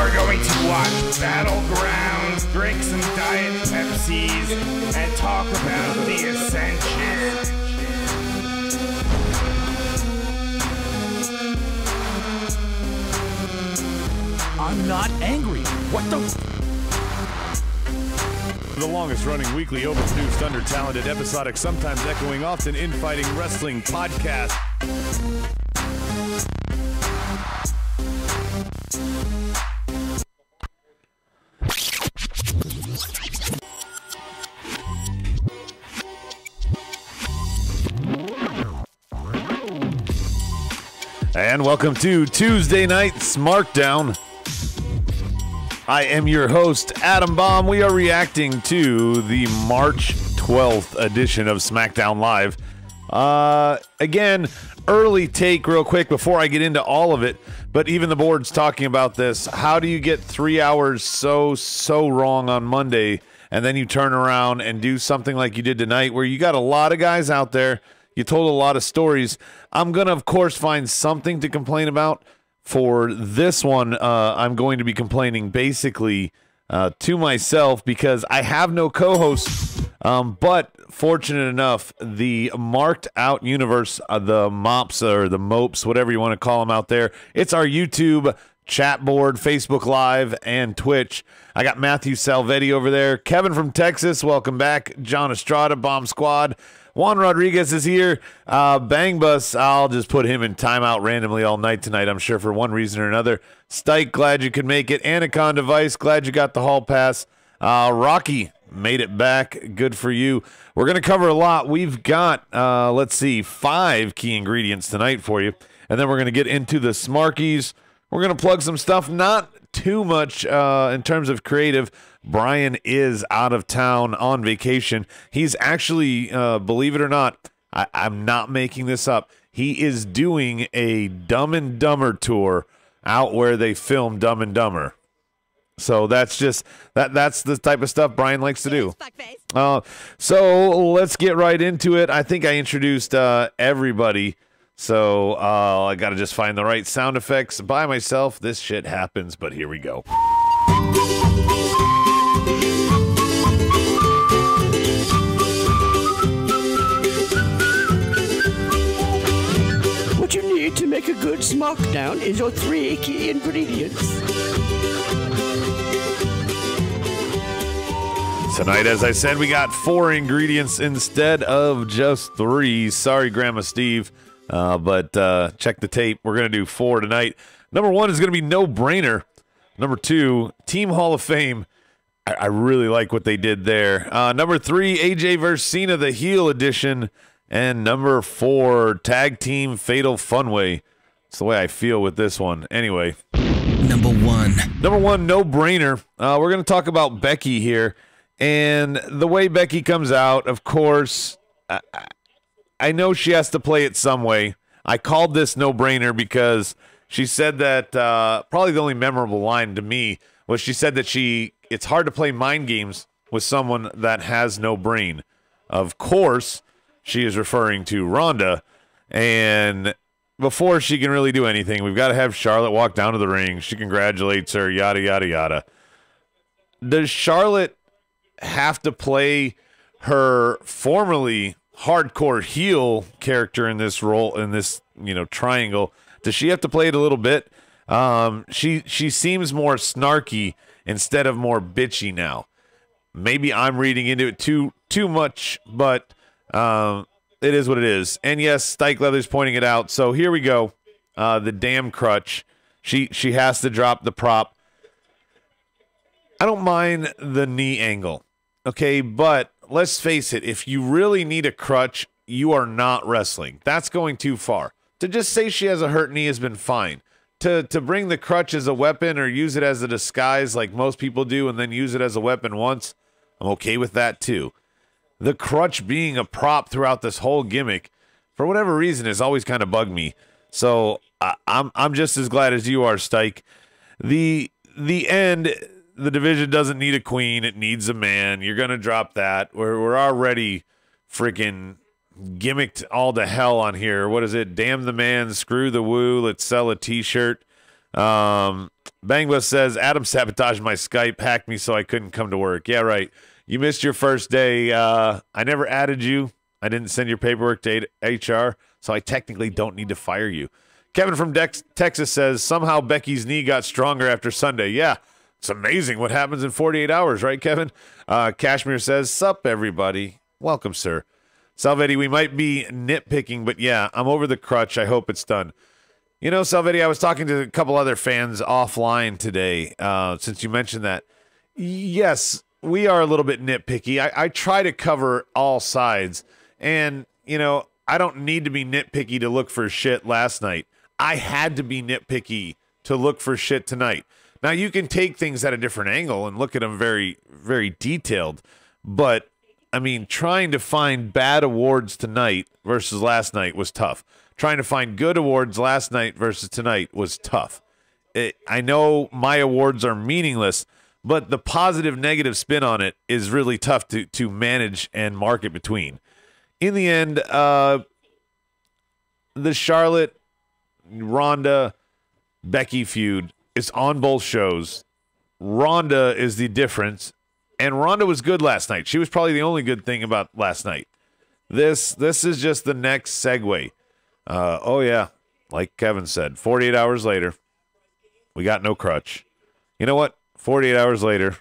are going to watch Battlegrounds, drink some Diet Pepsis, and talk about the Ascension. I'm not angry. What the? The longest-running weekly overproduced, under-talented, episodic, sometimes echoing, often infighting wrestling podcast. And welcome to Tuesday Night SmackDown. I am your host, Adam Baum. We are reacting to the March 12th edition of SmackDown Live. Again, early take real quick before I get into all of it, but even the board's talking about this. How do you get 3 hours so wrong on Monday, and then you turn around and do something like you did tonight where you got a lot of guys out there, you told a lot of stories. I'm going to, of course, find something to complain about. For this one, I'm going to be complaining basically to myself because I have no co-host. But fortunate enough, the marked out universe, the mops or the mopes, whatever you want to call them out there, it's our YouTube chat board, Facebook Live, and Twitch. I got Matthew Salvetti over there. Kevin from Texas, welcome back. John Estrada, Bomb Squad. Juan Rodriguez is here. Bang Bus, I'll just put him in timeout randomly all night tonight, I'm sure, for one reason or another. Stike, glad you could make it. Anaconda Vice, glad you got the hall pass. Rocky made it back. Good for you. We're going to cover a lot. We've got, let's see, 5 key ingredients tonight for you. And then we're going to get into the Smarkies. We're going to plug some stuff, not too much in terms of creative. Brian is out of town on vacation. He's actually, believe it or not, I'm not making this up. He is doing a Dumb and Dumber tour out where they film Dumb and Dumber. So that's just that's the type of stuff Brian likes to do. So let's get right into it. I think I introduced everybody. So I got to just find the right sound effects by myself. This shit happens, but here we go. What you need to make a good SmackDown is your 3 key ingredients. Tonight, as I said, we got 4 ingredients instead of just 3. Sorry, Grandma Steve, but check the tape. We're going to do 4 tonight. Number 1 is going to be No Brainer. Number 2, Team Hall of Fame. I really like what they did there. Number 3, AJ vs. Cena, the heel edition. And number 4, Tag Team Fatal Funway. That's the way I feel with this one. Anyway. Number 1, No Brainer. We're going to talk about Becky here. And the way Becky comes out, of course, I know she has to play it some way. I called this No Brainer because she said that probably the only memorable line to me was she said that it's hard to play mind games with someone that has no brain. Of course, she is referring to Ronda. And before she can really do anything, we've got to have Charlotte walk down to the ring. She congratulates her, yada, yada, yada. Does Charlotte have to play her formerly hardcore heel character in this role, in this, triangle? Does she have to play it a little bit? She seems more snarky instead of more bitchy now. Maybe I'm reading into it too much, but it is what it is. And yes, Stike Leather's pointing it out. So here we go. The damn crutch. She has to drop the prop. I don't mind the knee angle. Okay, but let's face it, if you really need a crutch, you are not wrestling. That's going too far. To just say she has a hurt knee has been fine. To bring the crutch as a weapon or use it as a disguise like most people do and then use it as a weapon once, I'm okay with that too. The crutch being a prop throughout this whole gimmick, for whatever reason, has always kind of bugged me. So I'm just as glad as you are, Stike. The end... The division doesn't need a queen. It needs a man. You're going to drop that. We're already freaking gimmicked all to hell on here. What is it? Damn the man, screw the woo. Let's sell a t-shirt. Bangba says, Adam sabotaged my Skype, hacked me so I couldn't come to work. Yeah, right. You missed your first day. I never added you. I didn't send your paperwork to HR, so I technically don't need to fire you. Kevin from Texas says, somehow Becky's knee got stronger after Sunday. Yeah, it's amazing what happens in 48 hours, right, Kevin? Kashmir says, sup, everybody. Welcome, sir. Salvetti, we might be nitpicking, but yeah, I'm over the crutch. I hope it's done. You know, Salvetti, I was talking to a couple other fans offline today, since you mentioned that. Yes, we are a little bit nitpicky. I try to cover all sides, and, you know, I don't need to be nitpicky to look for shit last night. I had to be nitpicky to look for shit tonight. Now, you can take things at a different angle and look at them very, very detailed, but, I mean, trying to find bad awards tonight versus last night was tough. Trying to find good awards last night versus tonight was tough. I know my awards are meaningless, but the positive negative spin on it is really tough to manage and market between. In the end, the Charlotte, Ronda, Becky feud is on both shows. Ronda is the difference, and Ronda was good last night. She was probably the only good thing about last night. This is just the next segue. Oh, yeah, like Kevin said, 48 hours later, we got no crutch. You know what? 48 hours later,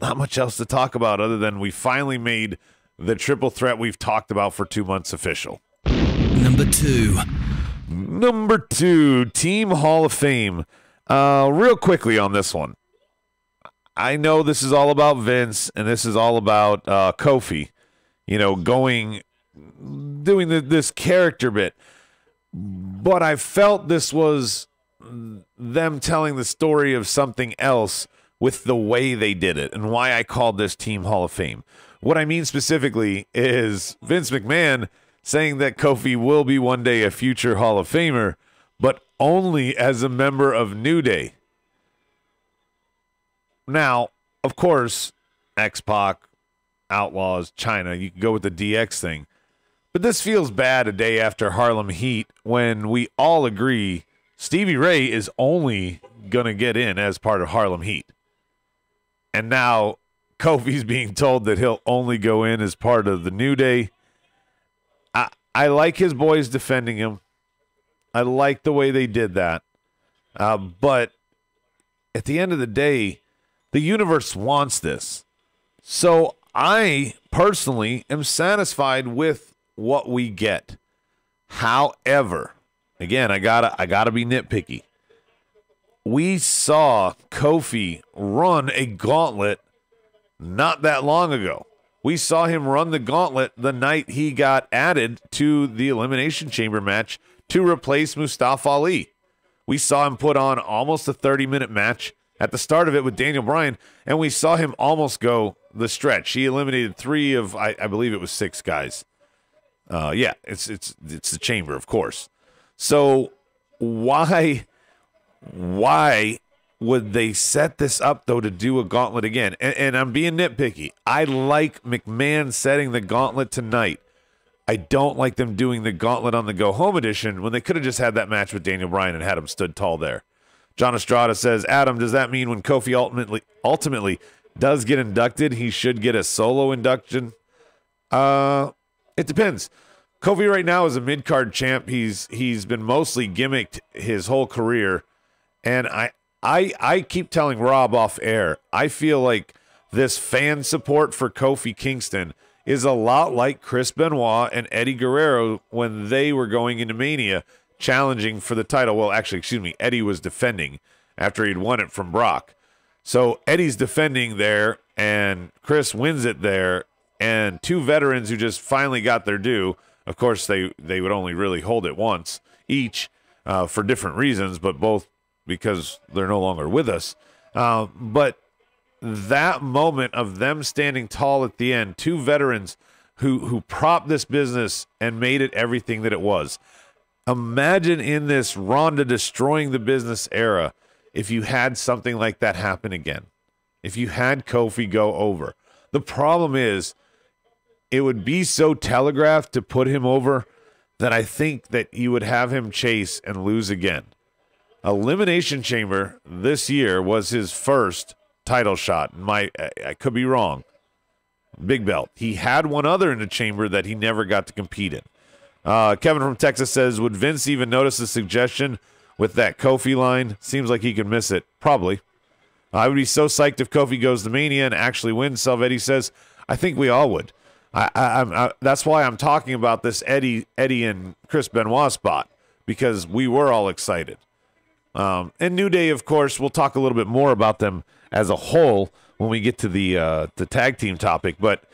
not much else to talk about other than we finally made the triple threat we've talked about for 2 months official. Number two, Team Hall of Fame. Real quickly on this one. I know this is all about Vince, and this is all about Kofi, you know, doing this character bit. But I felt this was them telling the story of something else with the way they did it, and why I called this Team Hall of Fame. What I mean specifically is Vince McMahon saying that Kofi will be one day a future Hall of Famer, but only as a member of New Day. Now, of course, X-Pac, Outlaws, China, you can go with the DX thing. But this feels bad a day after Harlem Heat when we all agree Stevie Ray is only going to get in as part of Harlem Heat. And now Kofi's being told that he'll only go in as part of the New Day. I like his boys defending him. I like the way they did that. But at the end of the day, the universe wants this. So I personally am satisfied with what we get. However, again, I gotta be nitpicky. We saw Kofi run a gauntlet not that long ago. We saw him run the gauntlet the night he got added to the Elimination Chamber match to replace Mustafa Ali. We saw him put on almost a 30-minute match at the start of it with Daniel Bryan, and we saw him almost go the stretch. He eliminated 3 of, I believe it was 6 guys. Yeah, it's the Chamber, of course. So why would they set this up, though, to do a gauntlet again? And I'm being nitpicky. I like McMahon setting the gauntlet tonight. I don't like them doing the gauntlet on the go-home edition when they could have just had that match with Daniel Bryan and had him stood tall there. John Estrada says, Adam, does that mean when Kofi ultimately does get inducted, he should get a solo induction? It depends. Kofi right now is a mid-card champ. He's been mostly gimmicked his whole career, and I keep telling Rob off air, I feel like this fan support for Kofi Kingston is a lot like Chris Benoit and Eddie Guerrero when they were going into Mania challenging for the title. Well, actually, excuse me, Eddie was defending after he'd won it from Brock. So Eddie's defending there, and Chris wins it there, and 2 veterans who just finally got their due. Of course, they would only really hold it once each for different reasons, but both because they're no longer with us. But that moment of them standing tall at the end, 2 veterans who propped this business and made it everything that it was. Imagine in this Ronda destroying the business era if you had something like that happen again. If you had Kofi go over. The problem is it would be so telegraphed to put him over that I think that you would have him chase and lose again. Elimination Chamber this year was his first title shot. I could be wrong. Big belt. He had one other in the chamber that he never got to compete in. Kevin from Texas says, would Vince even notice the suggestion with that Kofi line? Seems like he could miss it. Probably. I would be so psyched if Kofi goes to Mania and actually wins, Salvetti says. I think we all would. That's why I'm talking about this Eddie and Chris Benoit spot, because we were all excited. And New Day, of course, we'll talk a little bit more about them as a whole when we get to the tag team topic. But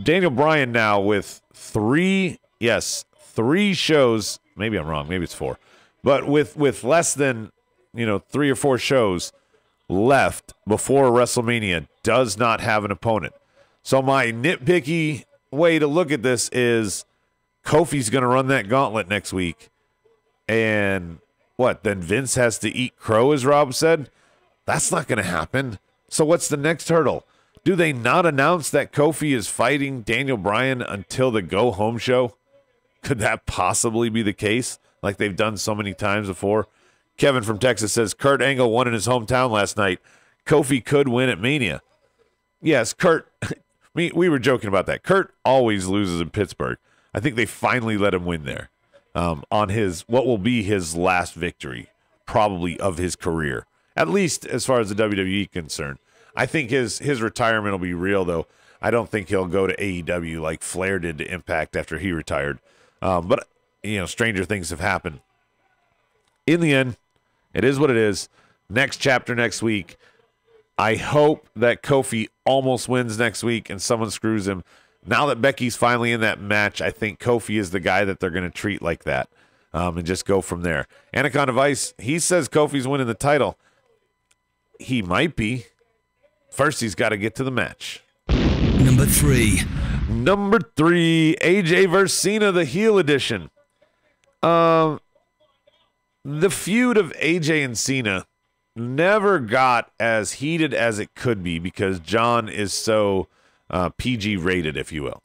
Daniel Bryan now with three shows. Maybe I'm wrong. Maybe it's 4. But with less than 3 or 4 shows left before WrestleMania, does not have an opponent. So my nitpicky way to look at this is Kofi's going to run that gauntlet next week. And what? Then Vince has to eat crow, as Rob said? That's not going to happen. So what's the next hurdle? Do they not announce that Kofi is fighting Daniel Bryan until the go-home show? Could that possibly be the case, like they've done so many times before? Kevin from Texas says, Kurt Angle won in his hometown last night. Kofi could win at Mania. Yes, Kurt, we were joking about that. Kurt always loses in Pittsburgh. I think they finally let him win there on his what will be his last victory, probably of his career, at least as far as the WWE concerned. I think his retirement will be real, though. I don't think he'll go to AEW like Flair did to Impact after he retired. But, stranger things have happened. In the end, it is what it is. Next chapter next week. I hope that Kofi almost wins next week and someone screws him. Now that Becky's finally in that match, I think Kofi is the guy that they're going to treat like that and just go from there. Anaconda Vice, he says Kofi's winning the title. He might be. First, he's got to get to the match. Number 3. Number 3, AJ versus Cena, the heel edition. The feud of AJ and Cena never got as heated as it could be because John is so PG rated, if you will.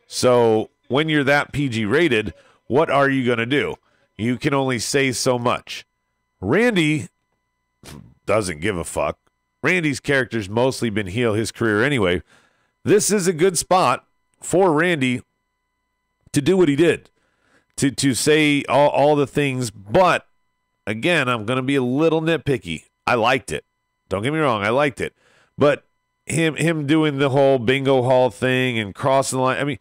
So when you're that PG rated, what are you going to do? You can only say so much. Randy doesn't give a fuck. Randy's character's mostly been heel his career anyway. This is a good spot for Randy to do what he did, to say all the things. But again, I'm going to be a little nitpicky. I liked it. Don't get me wrong. I liked it. But him doing the whole bingo hall thing and crossing the line. I mean,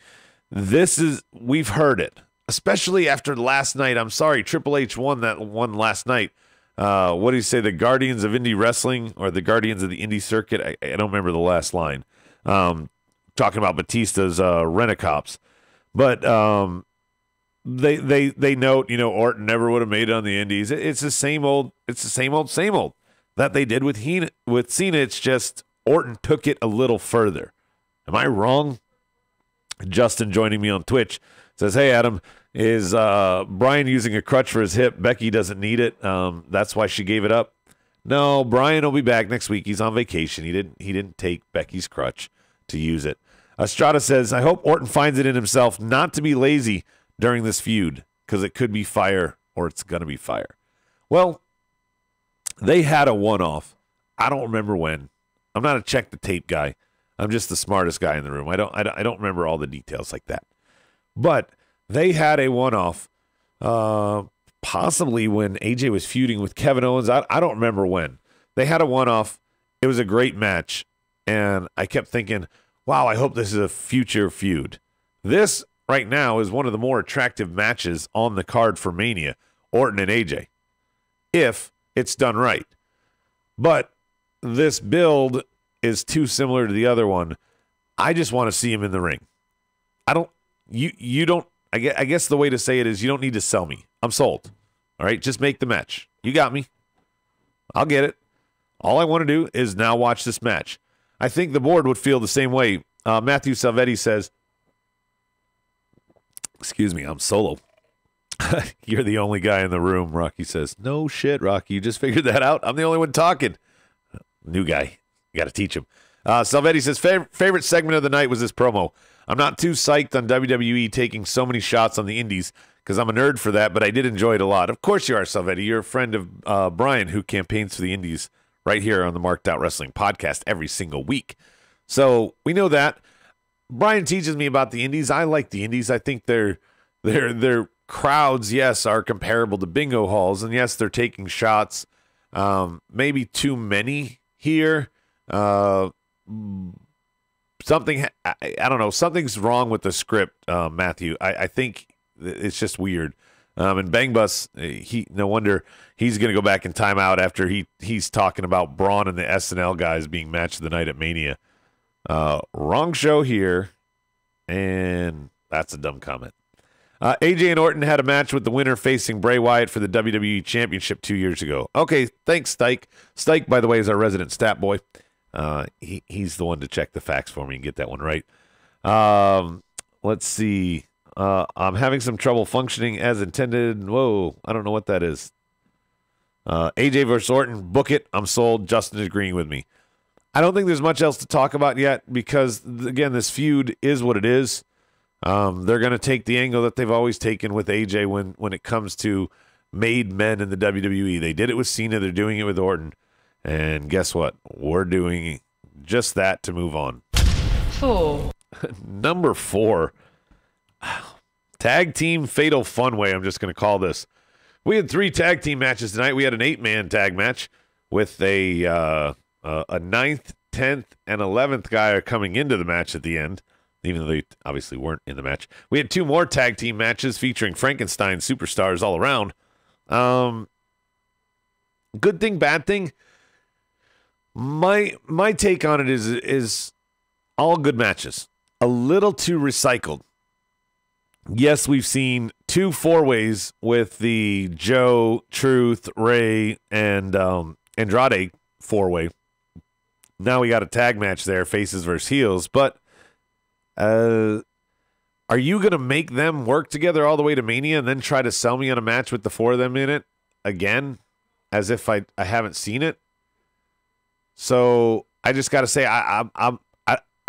we've heard it, especially after last night. I'm sorry, Triple H won that one last night. What do you say? The Guardians of Indie Wrestling or the Guardians of the Indie Circuit? I don't remember the last line. Talking about Batista's Rent-A-Cops. But they note, Orton never would have made it on the Indies. It's the same old that they did with Cena. It's just Orton took it a little further. Am I wrong? Justin joining me on Twitch says, hey, Adam, is Brian using a crutch for his hip? Becky doesn't need it. That's why she gave it up. No, Brian will be back next week. He's on vacation. He didn't take Becky's crutch to use it. Estrada says, I hope Orton finds it in himself not to be lazy during this feud because it could be fire or it's going to be fire. Well, they had a one-off. I don't remember when. I'm not a check the tape guy. I'm just the smartest guy in the room. I don't remember all the details like that. But they had a one-off possibly when AJ was feuding with Kevin Owens. I don't remember when. They had a one-off. It was a great match. And I kept thinking, wow, I hope this is a future feud. This right now is one of the more attractive matches on the card for Mania, Orton and AJ, if it's done right. But this build is too similar to the other one. I just want to see him in the ring. I guess the way to say it is you don't need to sell me. I'm sold. All right, just make the match. You got me. I'll get it. All I want to do is now watch this match. I think the board would feel the same way. Matthew Salvetti says, excuse me, I'm solo. You're the only guy in the room, Rocky says. No shit, Rocky. You just figured that out? I'm the only one talking. New guy. You got to teach him. Salvetti says, favorite segment of the night was this promo. I'm not too psyched on WWE taking so many shots on the indies because I'm a nerd for that, but I did enjoy it a lot. Of course you are, Salvetti. You're a friend of Brian, who campaigns for the indies right here on the Marked Out Wrestling podcast every single week. So we know that. Brian teaches me about the indies. I like the indies. I think their crowds, yes, are comparable to bingo halls, and yes, they're taking shots. Maybe too many here. Something, I don't know, something's wrong with the script, Matthew. I think it's just weird. And Bang Bus, no wonder he's going to go back in timeout after he's talking about Braun and the SNL guys being match of the night at Mania. Wrong show here, and that's a dumb comment. AJ and Orton had a match with the winner facing Bray Wyatt for the WWE Championship 2 years ago. Okay, thanks, Stike. Stike, by the way, is our resident stat boy. He's the one to check the facts for me and get that one right. Let's see. I'm having some trouble functioning as intended. Whoa, I don't know what that is. AJ versus Orton, book it. I'm sold. Justin is agreeing with me. I don't think there's much else to talk about yet because, again, this feud is what it is. They're going to take the angle that they've always taken with AJ when it comes to made men in the WWE. They did it with Cena. They're doing it with Orton. And guess what? We're doing just that to move on. 4. Number 4. Tag team fatal fun way, I'm just going to call this. We had 3 tag team matches tonight. We had an 8-man tag match with a 9th, 10th, and 11th guy are coming into the match at the end, even though they obviously weren't in the match. We had 2 more tag team matches featuring Frankenstein superstars all around. Good thing, bad thing. My take on it is all good matches. A little too recycled. Yes, we've seen 2 4-ways with the Joe, Truth, Ray, and Andrade 4-way. Now we got a tag match there, faces versus heels. But are you going to make them work together all the way to Mania and then try to sell me on a match with the 4 of them in it again, as if I haven't seen it? So I just got to say I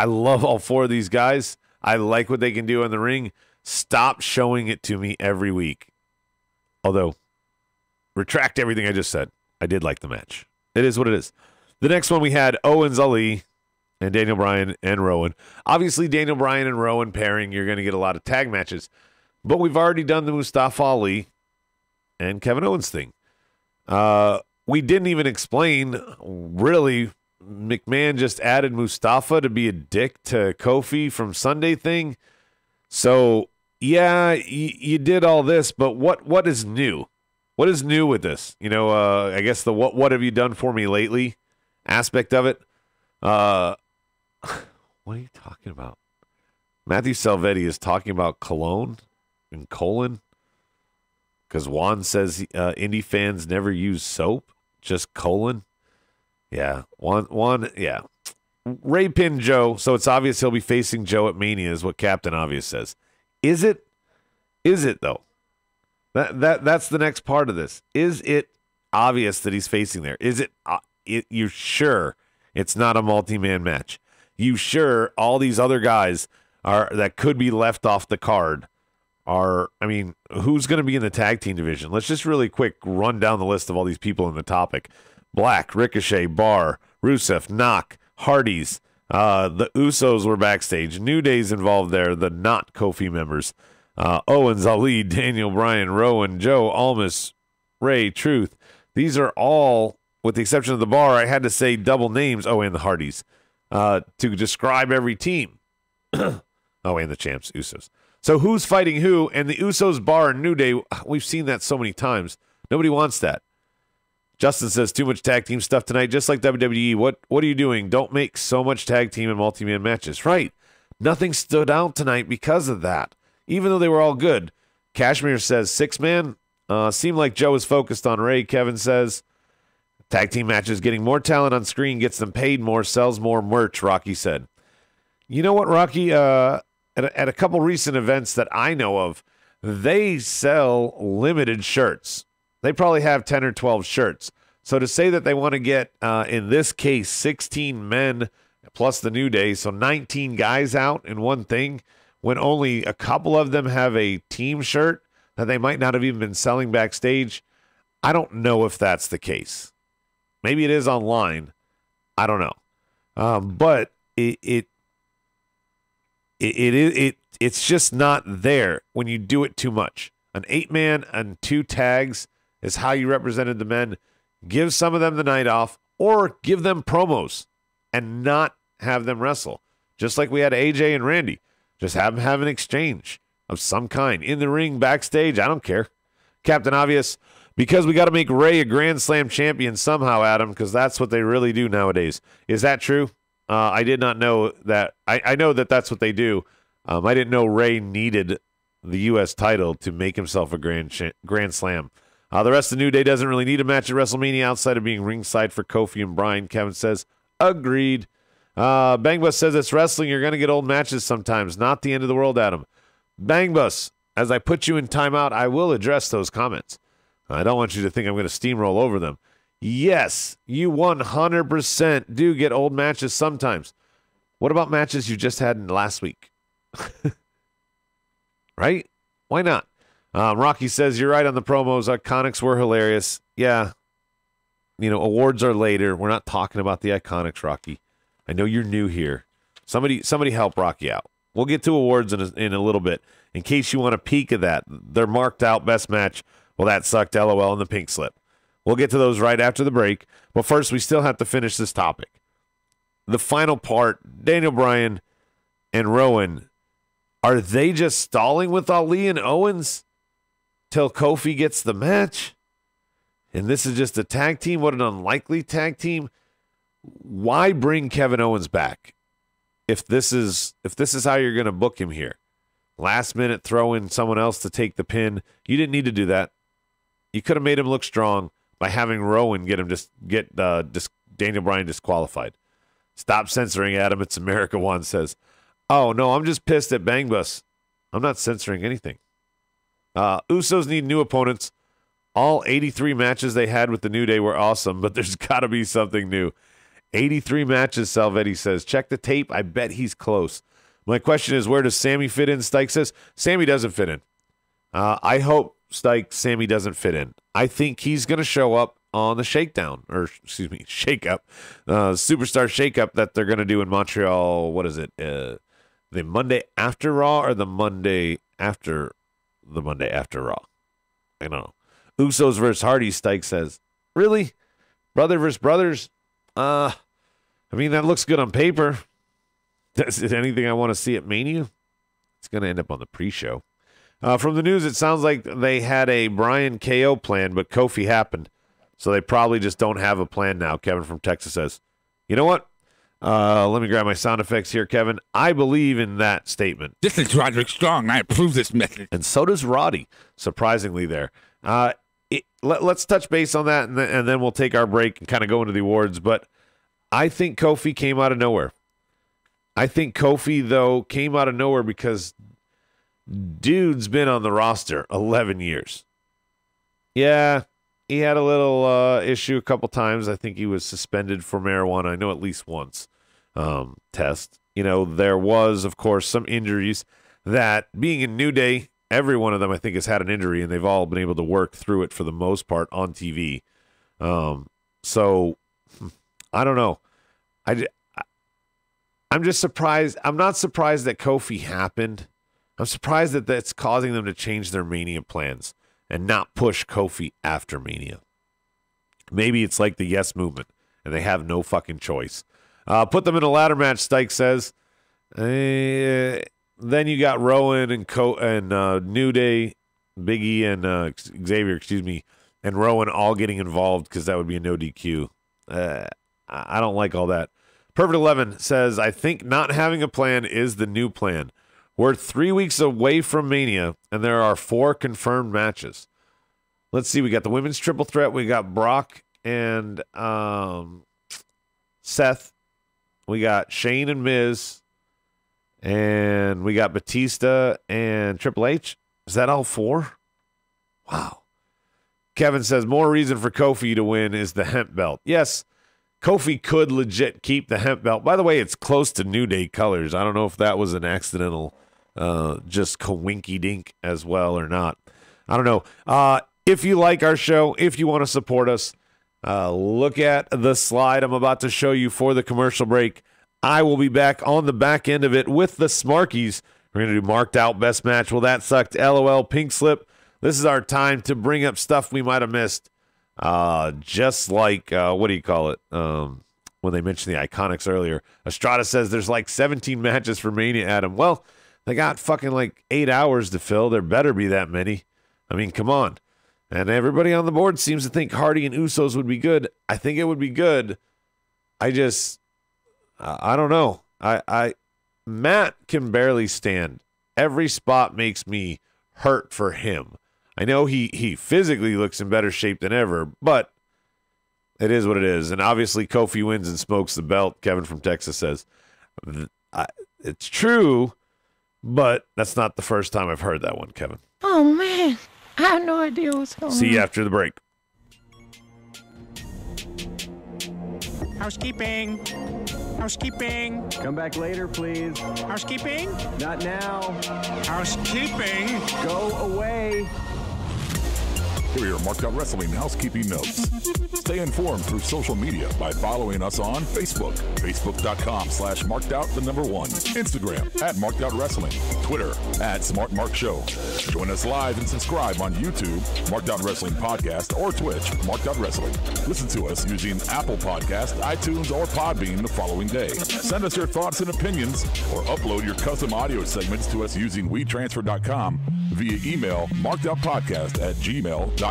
love all 4 of these guys. I like what they can do in the ring. Stop showing it to me every week. Although, retract everything I just said. I did like the match. It is what it is. The next one we had Owens, Ali, and Daniel Bryan and Rowan. Obviously, Daniel Bryan and Rowan pairing, you're going to get a lot of tag matches. But we've already done the Mustafa Ali and Kevin Owens thing. We didn't even explain, really, McMahon just added Mustafa to be a dick to Kofi from Sunday thing. So, yeah, you did all this, but what is new? What is new with this? You know, I guess the what have you done for me lately aspect of it. What are you talking about? Matthew Salvetti is talking about cologne and colon because Juan says indie fans never use soap, just colon. Yeah, Juan, yeah. Ray pinned Joe, so it's obvious he'll be facing Joe at Mania, is what Captain Obvious says. Is it? Is it, though? That's the next part of this. Is it obvious that he's facing there? Is it you're sure it's not a multi-man match? You sure all these other guys that could be left off the card are, I mean, who's going to be in the tag team division? Let's just really quick run down the list of all these people in the topic. Black, Ricochet, Barr, Rusev, Knock, Hardys, the Usos were backstage. New Day's involved there, the not Kofi members. Owens, Ali, Daniel Bryan, Rowan, Joe, Almas, Ray, Truth. These are all, with the exception of the Bar, I had to say double names, and the Hardys, to describe every team. And the champs, Usos. So who's fighting who? And the Usos, Bar, and New Day, we've seen that so many times. Nobody wants that. Justin says, too much tag team stuff tonight, just like WWE. What are you doing? Don't make so much tag team and multi-man matches. Right. Nothing stood out tonight because of that, even though they were all good. Cashmere says, 6-man. Seemed like Joe was focused on Ray. Kevin says, tag team matches, getting more talent on screen, gets them paid more, sells more merch, Rocky said. You know what, Rocky? At a couple recent events that I know of, they sell limited shirts. They probably have 10 or 12 shirts. So to say that they want to get, in this case, 16 men plus the New Day. So 19 guys out in one thing when only a couple of them have a team shirt that they might not have even been selling backstage. I don't know if that's the case. Maybe it is online. I don't know. But it's just not there when you do it too much. An 8-man and 2 tags is how you represented the men. Give some of them the night off or give them promos and not have them wrestle. Just like we had AJ and Randy. Just have them have an exchange of some kind. In the ring, backstage, I don't care. Captain Obvious, because we got to make Ray a Grand Slam champion somehow, Adam, because that's what they really do nowadays. Is that true? I did not know that. I know that that's what they do. I didn't know Ray needed the U.S. title to make himself a Grand Slam. The rest of the New Day doesn't really need a match at WrestleMania outside of being ringside for Kofi and Bryan. Kevin says, agreed. Bang Bus says, it's wrestling. You're going to get old matches sometimes. Not the end of the world, Adam. Bang Bus, as I put you in timeout, I will address those comments. I don't want you to think I'm going to steamroll over them. Yes, you 100% do get old matches sometimes. What about matches you just had in last week? Right? Why not? Rocky says, you're right on the promos. Iconics were hilarious. Yeah. Awards are later. We're not talking about the Iconics, Rocky. I know you're new here. Somebody help Rocky out. We'll get to awards in a little bit. In case you want a peek of that, they're marked out best match. Well, that sucked, LOL, in the pink slip. We'll get to those right after the break. But first, we still have to finish this topic. The final part, Daniel Bryan and Rowan, are they just stalling with Ali and Owens till Kofi gets the match? And this is just a tag team? What an unlikely tag team. Why bring Kevin Owens back if this is how you're going to book him here? Last minute throw in someone else to take the pin. You didn't need to do that. You could have made him look strong by having Rowan get Daniel Bryan disqualified. Stop censoring, Adam. It's America One says. Oh, no, I'm just pissed at Bang Bus. I'm not censoring anything. Usos need new opponents. All 83 matches they had with the New Day were awesome, but there's got to be something new. 83 matches, Salvetti says. Check the tape. I bet he's close. My question is, where does Sammy fit in? Stike says, Sammy doesn't fit in. I hope, Stike, Sammy doesn't fit in. I think he's going to show up on the shakeup, Superstar Shakeup that they're going to do in Montreal. What is it? The Monday after Raw or the Monday after Raw? I don't know. Usos versus Hardy, Stike says. Really? Brother versus brothers? I mean, that looks good on paper. Is it anything I want to see at Mania? It's going to end up on the pre-show. From the news, it sounds like they had a Bryan KO plan, but Kofi happened. So they probably just don't have a plan now, Kevin from Texas says. You know what? Let me grab my sound effects here, Kevin. I believe in that statement. This is Roderick Strong. I approve this message. And so does Roddy, surprisingly there. Let's touch base on that, and then we'll take our break and kind of go into the awards. But I think Kofi came out of nowhere. I think Kofi, though, came out of nowhere because dude's been on the roster 11 years. Yeah, he had a little issue a couple times. I think he was suspended for marijuana. I know at least once test. There was, of course, some injuries that being in New Day, every one of them, I think, has had an injury, and they've all been able to work through it for the most part on TV. So, I don't know. I'm just surprised. I'm not surprised that Kofi happened. I'm surprised that that's causing them to change their Mania plans and not push Kofi after Mania. Maybe it's like the Yes Movement, and they have no fucking choice. Put them in a ladder match, Stike says. Then you got Rowan and New Day, Big E and Xavier, and Rowan all getting involved because that would be a no DQ. I don't like all that. Perfect 11 says, I think not having a plan is the new plan. We're 3 weeks away from Mania, and there are 4 confirmed matches. Let's see. We got the women's triple threat. We got Brock and Seth. We got Shane and Miz. And we got Batista and Triple H. Is that all 4? Wow. Kevin says, more reason for Kofi to win is the hemp belt. Yes, Kofi could legit keep the hemp belt. By the way, it's close to New Day colors. I don't know if that was an accidental just coinky dink as well or not. I don't know. If you like our show, if you want to support us, look at the slide I'm about to show you for the commercial break. I will be back on the back end of it with the Smarkies. We're going to do marked out best match. Well, that sucked. LOL, pink slip. This is our time to bring up stuff we might have missed. Just like, what do you call it? When they mentioned the Iconics earlier. Estrada says there's like 17 matches for Mania, Adam. Well, they got fucking like 8 hours to fill. There better be that many. I mean, come on. And everybody on the board seems to think Hardy and Usos would be good. I think it would be good. I don't know. Matt can barely stand. Every spot makes me hurt for him. I know he physically looks in better shape than ever, but it is what it is. And obviously Kofi wins and smokes the belt, Kevin from Texas says. It's true, but that's not the first time I've heard that one, Kevin. Oh, man. I have no idea what's going on. See you after the break. Housekeeping. Housekeeping. Come back later, please. Housekeeping. Not now. Housekeeping. Go away. Here are your Marked Out Wrestling housekeeping notes. Stay informed through social media by following us on Facebook, facebook.com/markedout1, Instagram @markedoutwrestling, Twitter @SmartMarkShow. Join us live and subscribe on YouTube, Marked Out Wrestling Podcast, or Twitch, Marked Out Wrestling. Listen to us using Apple Podcast, iTunes, or Podbean the following day. Send us your thoughts and opinions, or upload your custom audio segments to us using WeTransfer.com via email, markedoutpodcast@gmail.com.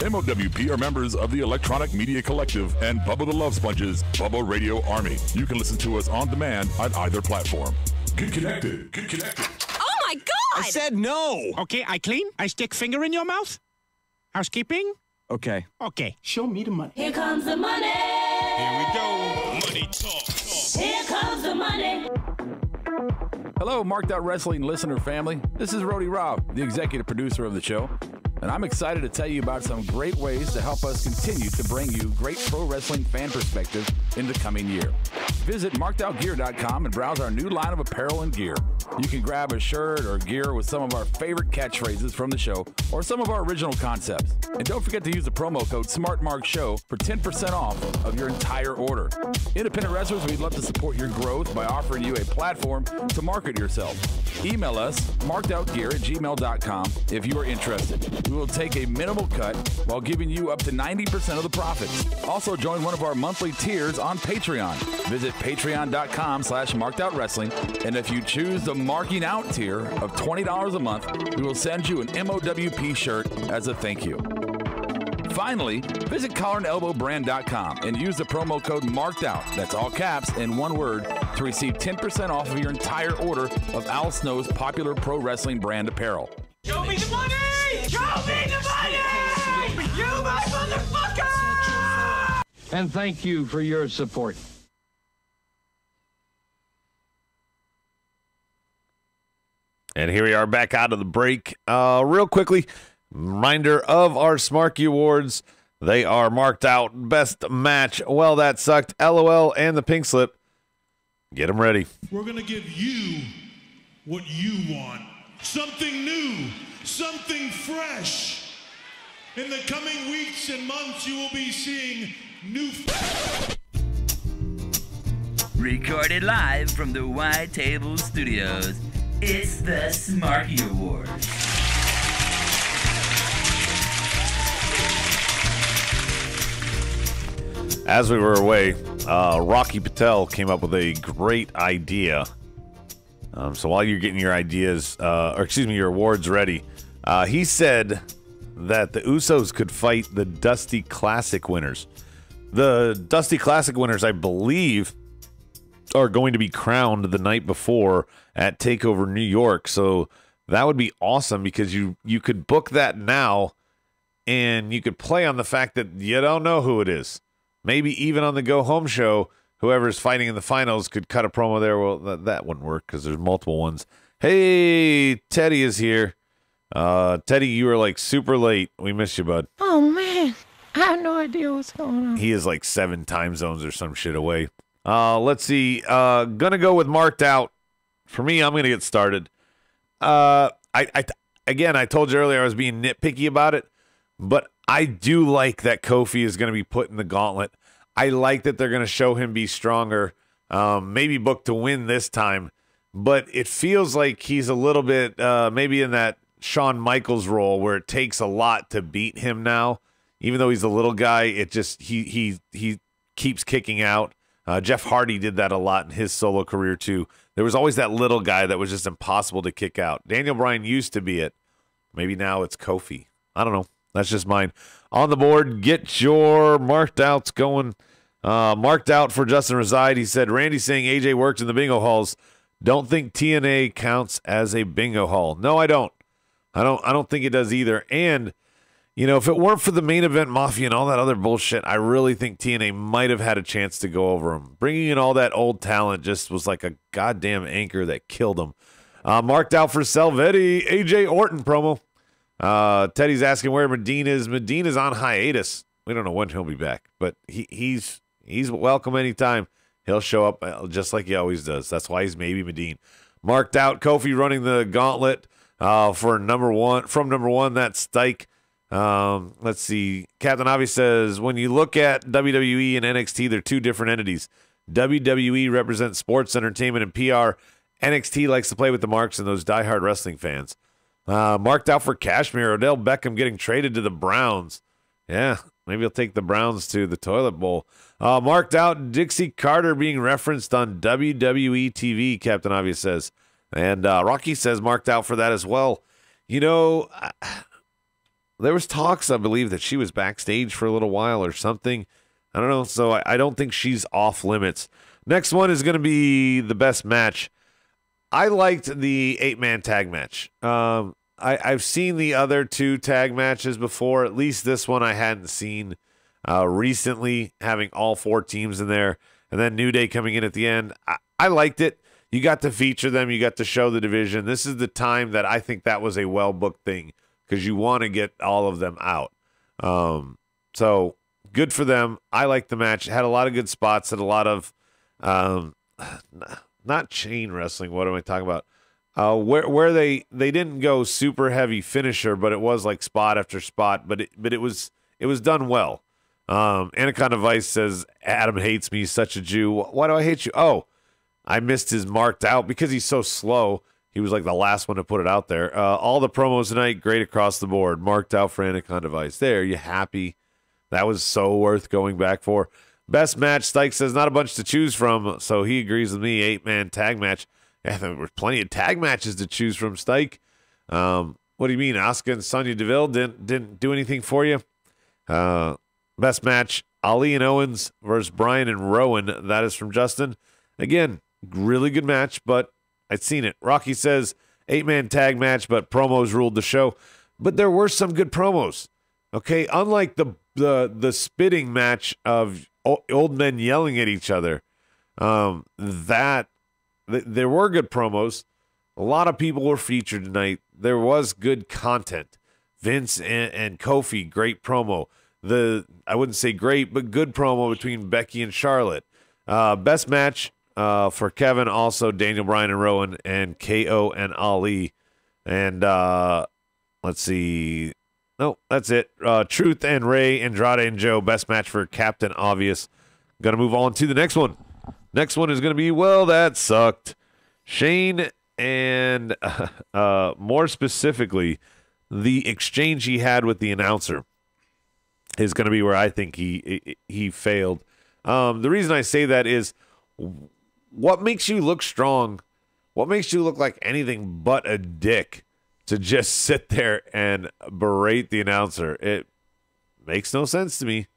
MOWP are members of the Electronic Media Collective and Bubba the Love Sponges, Bubba Radio Army. You can listen to us on demand on either platform. Get connected. Get connected. Oh, my God! I said no. Okay, I clean. I stick finger in your mouth. Housekeeping. Okay. Okay. Show me the money. Here comes the money. Here we go. Money talk. Here comes the money. Hello, Marked Out Wrestling listener family. This is Rody Rob, the executive producer of the show, and I'm excited to tell you about some great ways to help us continue to bring you great pro wrestling fan perspective in the coming year. Visit markedoutgear.com and browse our new line of apparel and gear. You can grab a shirt or gear with some of our favorite catchphrases from the show or some of our original concepts. And don't forget to use the promo code SmartMarkShow for 10% off of your entire order. Independent wrestlers, we'd love to support your growth by offering you a platform to market yourself. Email us, markedoutgear@gmail.com, if you are interested. We will take a minimal cut while giving you up to 90% of the profits. Also, join one of our monthly tiers on Patreon. Visit patreon.com/markedoutwrestling, and if you choose the Marking Out tier of $20 a month, we will send you an MOWP shirt as a thank you. Finally, visit collarandelbowbrand.com and use the promo code MARKEDOUT, that's all caps and one word, to receive 10% off of your entire order of Al Snow's popular pro wrestling brand apparel. Show me the money! Show me the money! You my motherfucker! And thank you for your support. And here we are back out of the break. Real quickly, reminder of our Smarky Awards. They are marked out best match. Well, that sucked. LOL and the pink slip. Get them ready. We're going to give you what you want. Something new, something fresh. In the coming weeks and months, you will be seeing new... Recorded live from the White Table Studios, it's the Smarky Awards. As we were away, Rocky Patel came up with a great idea. So while you're getting your ideas, your awards ready, he said that the Usos could fight the Dusty Classic winners. The Dusty Classic winners, I believe, are going to be crowned the night before at TakeOver New York. So that would be awesome because you could book that now and you could play on the fact that you don't know who it is. Maybe even on the Go Home show, whoever's fighting in the finals could cut a promo there. Well, that wouldn't work because there's multiple ones. Hey, Teddy is here. Teddy, you were like super late. We missed you, bud. Oh, man. I have no idea what's going on. He is like 7 time zones or some shit away. Let's see. Gonna go with marked out. For me, I'm gonna get started. I told you earlier I was being nitpicky about it, but I do like that Kofi is gonna be put in the gauntlet. I like that they're gonna show him be stronger. Maybe booked to win this time, but it feels like he's a little bit maybe in that Shawn Michaels role where it takes a lot to beat him now. Even though he's a little guy, it just he keeps kicking out. Jeff Hardy did that a lot in his solo career too. There was always that little guy that was just impossible to kick out. Daniel Bryan used to be it. Maybe now it's Kofi. I don't know. That's just mine. On the board, get your marked outs going. Marked out for Justin Reside. He said, Randy saying AJ worked in the bingo halls. Don't think TNA counts as a bingo hall. No, I don't. I don't think it does either. And you know, if it weren't for the main event mafia and all that other bullshit, I really think TNA might have had a chance to go over them. Bringing in all that old talent just was like a goddamn anchor that killed them. Marked out for Salvetti, AJ Orton promo. Teddy's asking where Medina is. Medina's on hiatus. We don't know when he'll be back, but he's welcome anytime. He'll show up just like he always does. That's why he's maybe Medina. Marked out Kofi running the gauntlet for number one. From number one, that's Stike. Let's see. Captain Avi says, when you look at WWE and NXT, they're two different entities. WWE represents sports, entertainment, and PR. NXT likes to play with the marks and those diehard wrestling fans. Marked out for Cashmere. Odell Beckham getting traded to the Browns. Yeah, maybe he'll take the Browns to the toilet bowl. Marked out Dixie Carter being referenced on WWE TV, Captain Avi says. And Rocky says marked out for that as well. You know, there was talks, I believe, that she was backstage for a little while or something. I don't know. So I don't think she's off limits. Next one is going to be the best match. I liked the 8-man tag match. I've seen the other 2 tag matches before. At least this one I hadn't seen recently, having all 4 teams in there. And then New Day coming in at the end. I liked it. You got to feature them. You got to show the division. This is the time that I think that was a well-booked thing, because you want to get all of them out. So good for them. I like the match. It had a lot of good spots and a lot of not chain wrestling. What am I talking about? Where they didn't go super heavy finisher, but it was like spot after spot. But it was done well. Anaconda Vice says Adam hates me, such a Jew. Why do I hate you? Oh, I missed his marked out because he's so slow. He was like the last one to put it out there. All the promos tonight, great across the board. Marked out for Anaconda Vice. There, you happy? That was so worth going back for. Best match, Stike says, not a bunch to choose from, so he agrees with me. 8-man tag match. Yeah, there were plenty of tag matches to choose from, Stike. What do you mean? Asuka and Sonya Deville didn't do anything for you? Best match, Ali and Owens versus Bryan and Rowan. That is from Justin. Again, really good match, but I'd seen it. Rocky says 8-man tag match, but promos ruled the show. But there were some good promos. Okay, unlike the spitting match of old men yelling at each other, there were good promos. A lot of people were featured tonight. There was good content. Vince and Kofi, great promo. I wouldn't say great, but good promo between Becky and Charlotte. Best match for Kevin, also Daniel Bryan and Rowan, and KO and Ali. And let's see. No, that's it. Truth and Ray, Andrade and Joe. Best match for Captain Obvious. Going to move on to the next one. Next one is going to be, well, that sucked. Shane and more specifically, the exchange he had with the announcer is going to be where I think he failed. The reason I say that is, what makes you look strong? What makes you look like anything but a dick to just sit there and berate the announcer? It makes no sense to me.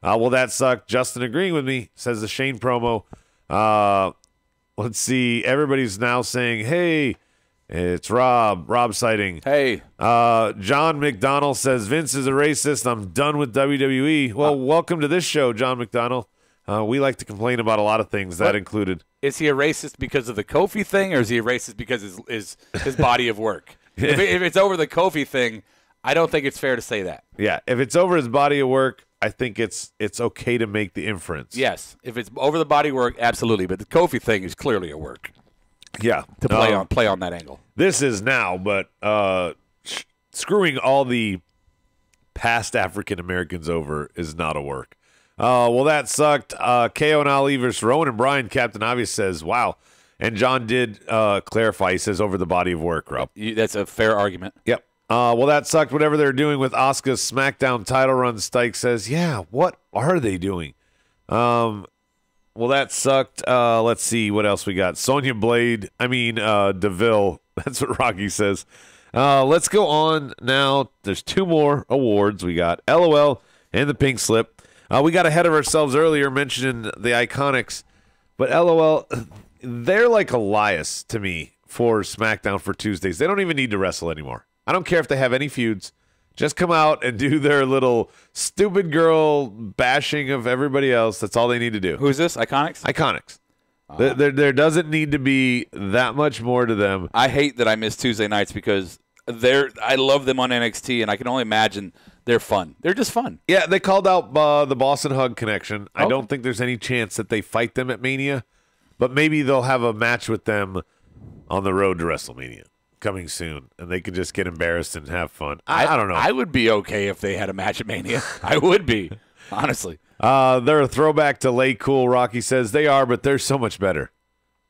Well, that sucked. Justin agreeing with me, says the Shane promo. Let's see. Everybody's now saying, hey, it's Rob sighting. Hey. John McDonald says, Vince is a racist. I'm done with WWE. Well, welcome to this show, John McDonald. We like to complain about a lot of things, that included. Is he a racist because of the Kofi thing, or is he a racist because of his body of work? If it's over the Kofi thing, I don't think it's fair to say that. Yeah, if it's over his body of work, I think it's okay to make the inference. Yes, if it's over the body work, absolutely. But the Kofi thing is clearly a work. Yeah, to play on that angle. This is now, but screwing all the past African Americans over is not a work. Well, that sucked. KO and Ali versus Rowan and Bryan. Captain Obvious says, "Wow." And John did clarify. He says, "Over the body of work, Rob." That's a fair argument. Yep. Well, that sucked. Whatever they're doing with Asuka's SmackDown title run, Stike says, "Yeah, what are they doing?" Well, that sucked. Let's see what else we got. Sonya Deville. That's what Rocky says. Let's go on now. There's 2 more awards. We got LOL and the Pink Slip. We got ahead of ourselves earlier mentioning the Iconics, but LOL, they're like Elias to me for SmackDown for Tuesdays. They don't even need to wrestle anymore. I don't care if they have any feuds. Just come out and do their little stupid girl bashing of everybody else. That's all they need to do. Who's this? Iconics? Iconics. There doesn't need to be that much more to them. I hate that I miss Tuesday nights because I love them on NXT, and I can only imagine they're fun. They're just fun. Yeah, they called out the Boston Hug connection. I don't think there's any chance that they fight them at Mania, but maybe they'll have a match with them on the road to WrestleMania coming soon, and they could just get embarrassed and have fun. I don't know. I would be okay if they had a match at Mania. I would be, honestly. They're a throwback to Lay Cool, Rocky says. They are, but they're so much better.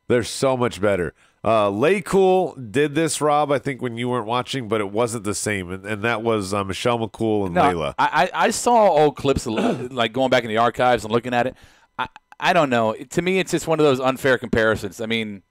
They're so much better. Lay Cool did this, Rob, I think, when you weren't watching, but it wasn't the same, and that was Michelle McCool and Layla. I saw old clips, like going back in the archives and looking at it. I don't know. To me, it's just one of those unfair comparisons. I mean,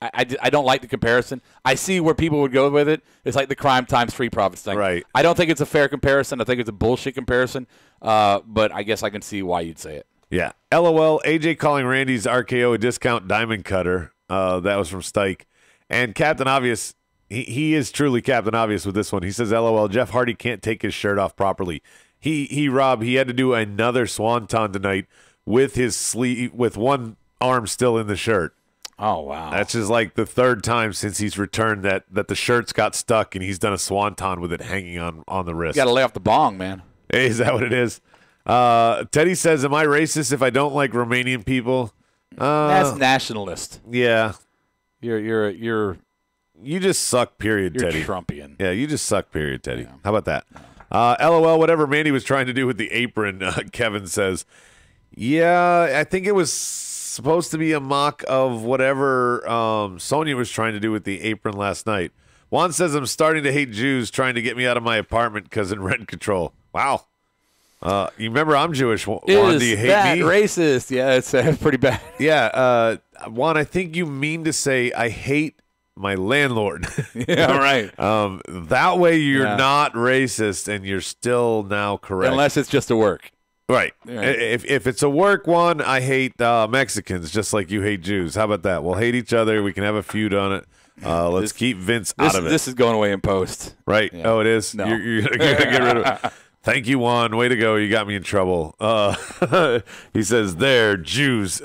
I don't like the comparison. I see where people would go with it. It's like the crime times 3 profits thing. Right. I don't think it's a fair comparison. I think it's a bullshit comparison. But I guess I can see why you'd say it. Yeah. LOL, AJ calling Randy's RKO a discount diamond cutter. That was from Stike. And Captain Obvious, he is truly Captain Obvious with this one. He says, LOL, Jeff Hardy can't take his shirt off properly. Rob, he had to do another swanton tonight with his sleeve, with one arm still in the shirt. Oh, wow. That's just like the 3rd time since he's returned that the shirt's got stuck and he's done a swanton with it hanging on the wrist. You got to lay off the bong, man. Hey, is that what it is? Teddy says, am I racist if I don't like Romanian people? That's nationalist. Yeah. You just suck, period, you're Teddy. Trumpian. Yeah, you just suck, period, Teddy. Yeah. How about that? LOL, whatever Mandy was trying to do with the apron, Kevin says. Yeah, I think it was supposed to be a mock of whatever Sonya was trying to do with the apron last night. Juan says, I'm starting to hate Jews trying to get me out of my apartment because in rent control. Wow. You remember I'm Jewish, Juan. Do you hate that me? Racist? Yeah, it's pretty bad. Yeah, Juan, I think you mean to say I hate my landlord. Yeah, right. That way you're not racist and you're still now correct. Unless it's just a work. Right. Yeah. If it's a work one, I hate Mexicans just like you hate Jews. How about that? We'll hate each other. We can have a feud on it. Let's keep Vince out of it. This is going away in post. Right. Yeah. Oh, it is? No. You're going to get rid of it. Thank you, Juan. Way to go. You got me in trouble. He says, they're Jews.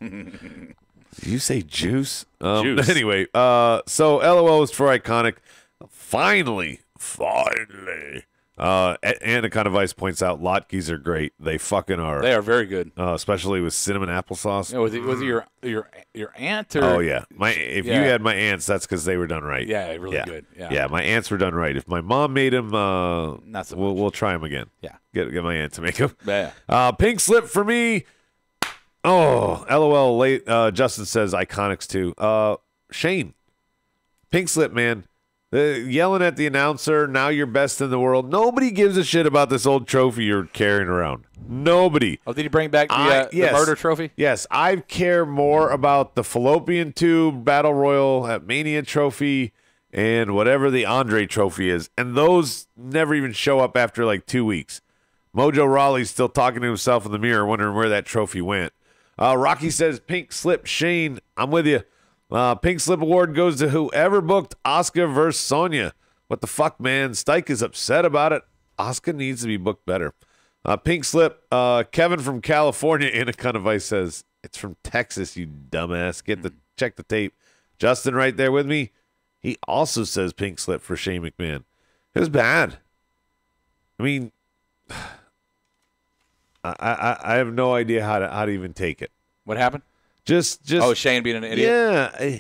Did you say juice? Juice. Anyway, so LOL is for Iconic. Finally. Anaconda Vice points out latkes are great. They fucking are. They are very good. Especially with cinnamon applesauce. Yeah, was it your aunt? Or? Oh, yeah. If you had my aunts, that's because they were done right. Yeah, really good. Yeah, my aunts were done right. If my mom made them, not so much. We'll try them again. Yeah. Get my aunt to make them. Yeah. Pink slip for me. Oh, LOL. Late. Justin says Iconics too. Shane. Pink slip, man. Yelling at the announcer, now you're best in the world. Nobody gives a shit about this old trophy you're carrying around. Nobody. Oh, did he bring back the murder trophy? Yes, I care more about the fallopian tube battle royal at Mania trophy and whatever the Andre trophy is. And those never even show up after like 2 weeks. Mojo Rawley's still talking to himself in the mirror, wondering where that trophy went. Rocky says, pink slip, Shane, I'm with you. Pink slip award goes to whoever booked Asuka versus Sonya. What the fuck, man? Stike is upset about it. Asuka needs to be booked better. Pink slip, Kevin from California, Anaconda Vice says, it's from Texas, you dumbass. Check the tape. Justin right there with me. He also says pink slip for Shane McMahon. It was bad. I mean, I have no idea how to even take it. What happened? Just Shane being an idiot. Yeah,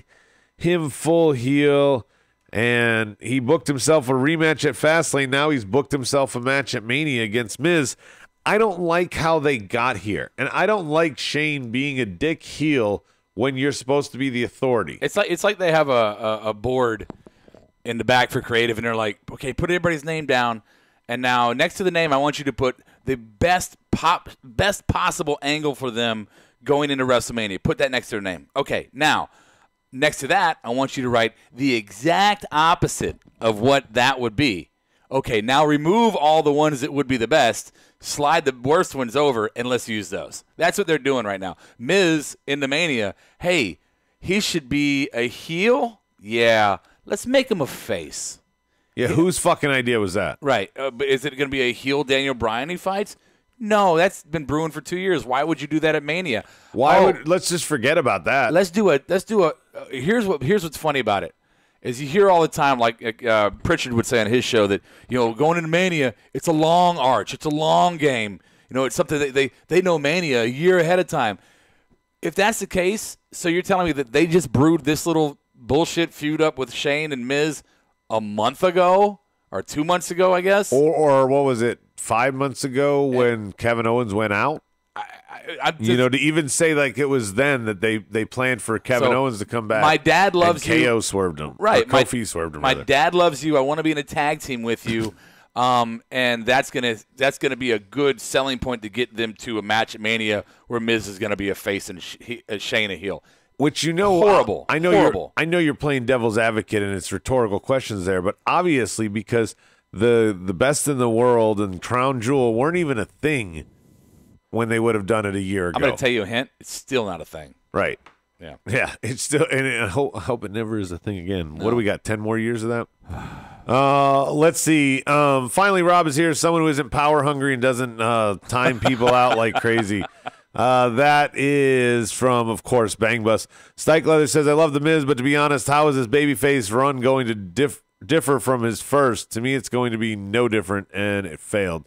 him full heel, and he booked himself a rematch at Fastlane. Now he's booked himself a match at Mania against Miz. I don't like how they got here, and I don't like Shane being a dick heel when you're supposed to be the authority. It's like they have a board in the back for creative, and they're like, okay, put everybody's name down, and now next to the name, I want you to put the best possible angle for them going into WrestleMania. Put that next to their name. Okay, now, next to that, I want you to write the exact opposite of what that would be. Okay, now remove all the ones that would be the best, slide the worst ones over, and let's use those. That's what they're doing right now. Miz in the Mania, hey, he should be a heel? Yeah, let's make him a face. Yeah, whose fucking idea was that? Right. But is it going to be a heel Daniel Bryan he fights? No, that's been brewing for 2 years. Why would you do that at Mania? Let's just forget about that. Let's do a here's what's funny about it. Is you hear all the time, like Pritchard would say on his show, that going into Mania, it's a long arch, it's a long game. It's something that they know Mania a year ahead of time. If that's the case, so you're telling me that they just brewed this little bullshit feud up with Shane and Miz a month ago or 2 months ago, I guess, or what was it, 5 months ago when Kevin Owens went out? To even say like it was then that they planned for Kevin Owens to come back. My dad loves and you. KO swerved him. Right. Kofi swerved him. My dad loves you. I want to be in a tag team with you. And that's gonna be a good selling point to get them to a match at Mania where Miz is gonna be a face and Shane a heel. Which horrible. I know horrible. I know you're playing devil's advocate and it's rhetorical questions there, but obviously because the best in the world and Crown Jewel weren't even a thing when they would have done it a year ago. I'm going to tell you a hint. It's still not a thing. Right. Yeah. Yeah. It's still, and I hope it never is a thing again. No. What do we got? 10 more years of that? Let's see. Finally, Rob is here. Someone who isn't power hungry and doesn't time people out like crazy. That is from, of course, Bang Bus. Stike Leather says, I love The Miz, but to be honest, how is his babyface run going to differ from his first? To me, it's going to be no different, and it failed.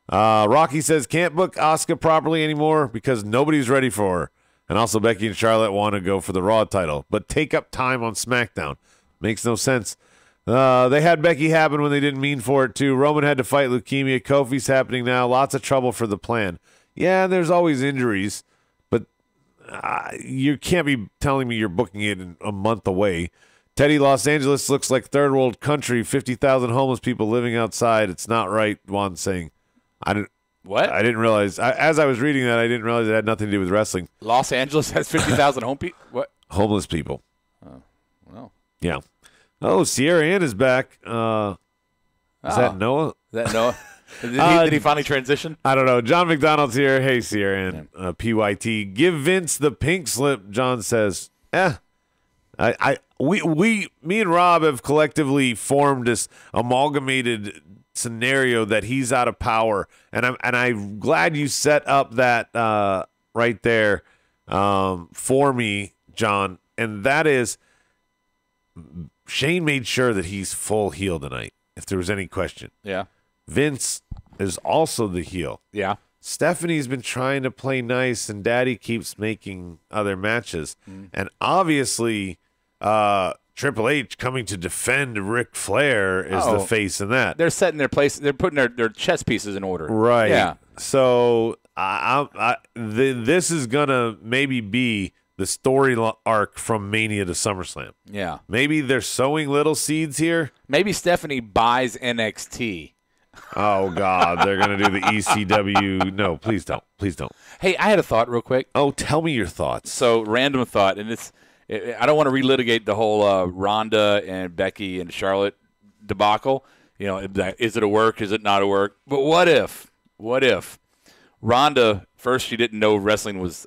Rocky says, can't book Asuka properly anymore because nobody's ready for her. And also Becky and Charlotte want to go for the Raw title, but take up time on SmackDown. Makes no sense. They had Becky happen when they didn't mean for it, too. Roman had to fight leukemia. Kofi's happening now. Lots of trouble for the plan. Yeah, there's always injuries, but you can't be telling me you're booking it in a month away. Teddy, Los Angeles looks like third world country. 50,000 homeless people living outside. It's not right, Juan's saying. I didn't realize. As I was reading that, I didn't realize it had nothing to do with wrestling. Los Angeles has 50,000 What? Homeless people. Oh, well. Yeah. Oh, Sierra Ann is back. Is that Noah? Is that Noah? Did he finally transition? I don't know. John McDonald's here. Hey, Sierra Ann. PYT. Give Vince the pink slip, John says. Me and Rob have collectively formed this amalgamated scenario that he's out of power, and I'm glad you set up that right there for me, John. And that is, Shane made sure that he's full heel tonight. If there was any question, yeah. Vince is also the heel. Yeah. Stephanie's been trying to play nice, and Daddy keeps making other matches, and obviously, Triple H coming to defend Ric Flair is the face in that. They're setting their place. They're putting their chess pieces in order. Right. Yeah. So this is going to maybe be the story arc from Mania to SummerSlam. Yeah. Maybe they're sowing little seeds here. Maybe Stephanie buys NXT. Oh, God. They're going to do the ECW. No, please don't. Please don't. Hey, I had a thought real quick. Oh, tell me your thoughts. So, random thought, and I don't want to relitigate the whole Ronda and Becky and Charlotte debacle. Is it a work? Is it not a work? But what if Ronda, first she didn't know wrestling was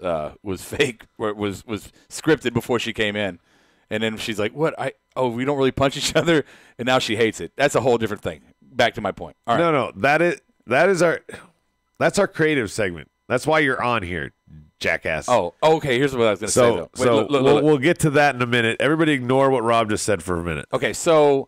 fake, or was scripted before she came in, and then she's like, "What? We don't really punch each other," and now she hates it. That's a whole different thing. Back to my point. All right. No, that's our creative segment. That's why you're on here, jackass. Oh, okay. Here's what I was going to say, though. Wait, look. We'll get to that in a minute. Everybody ignore what Rob just said for a minute. Okay, so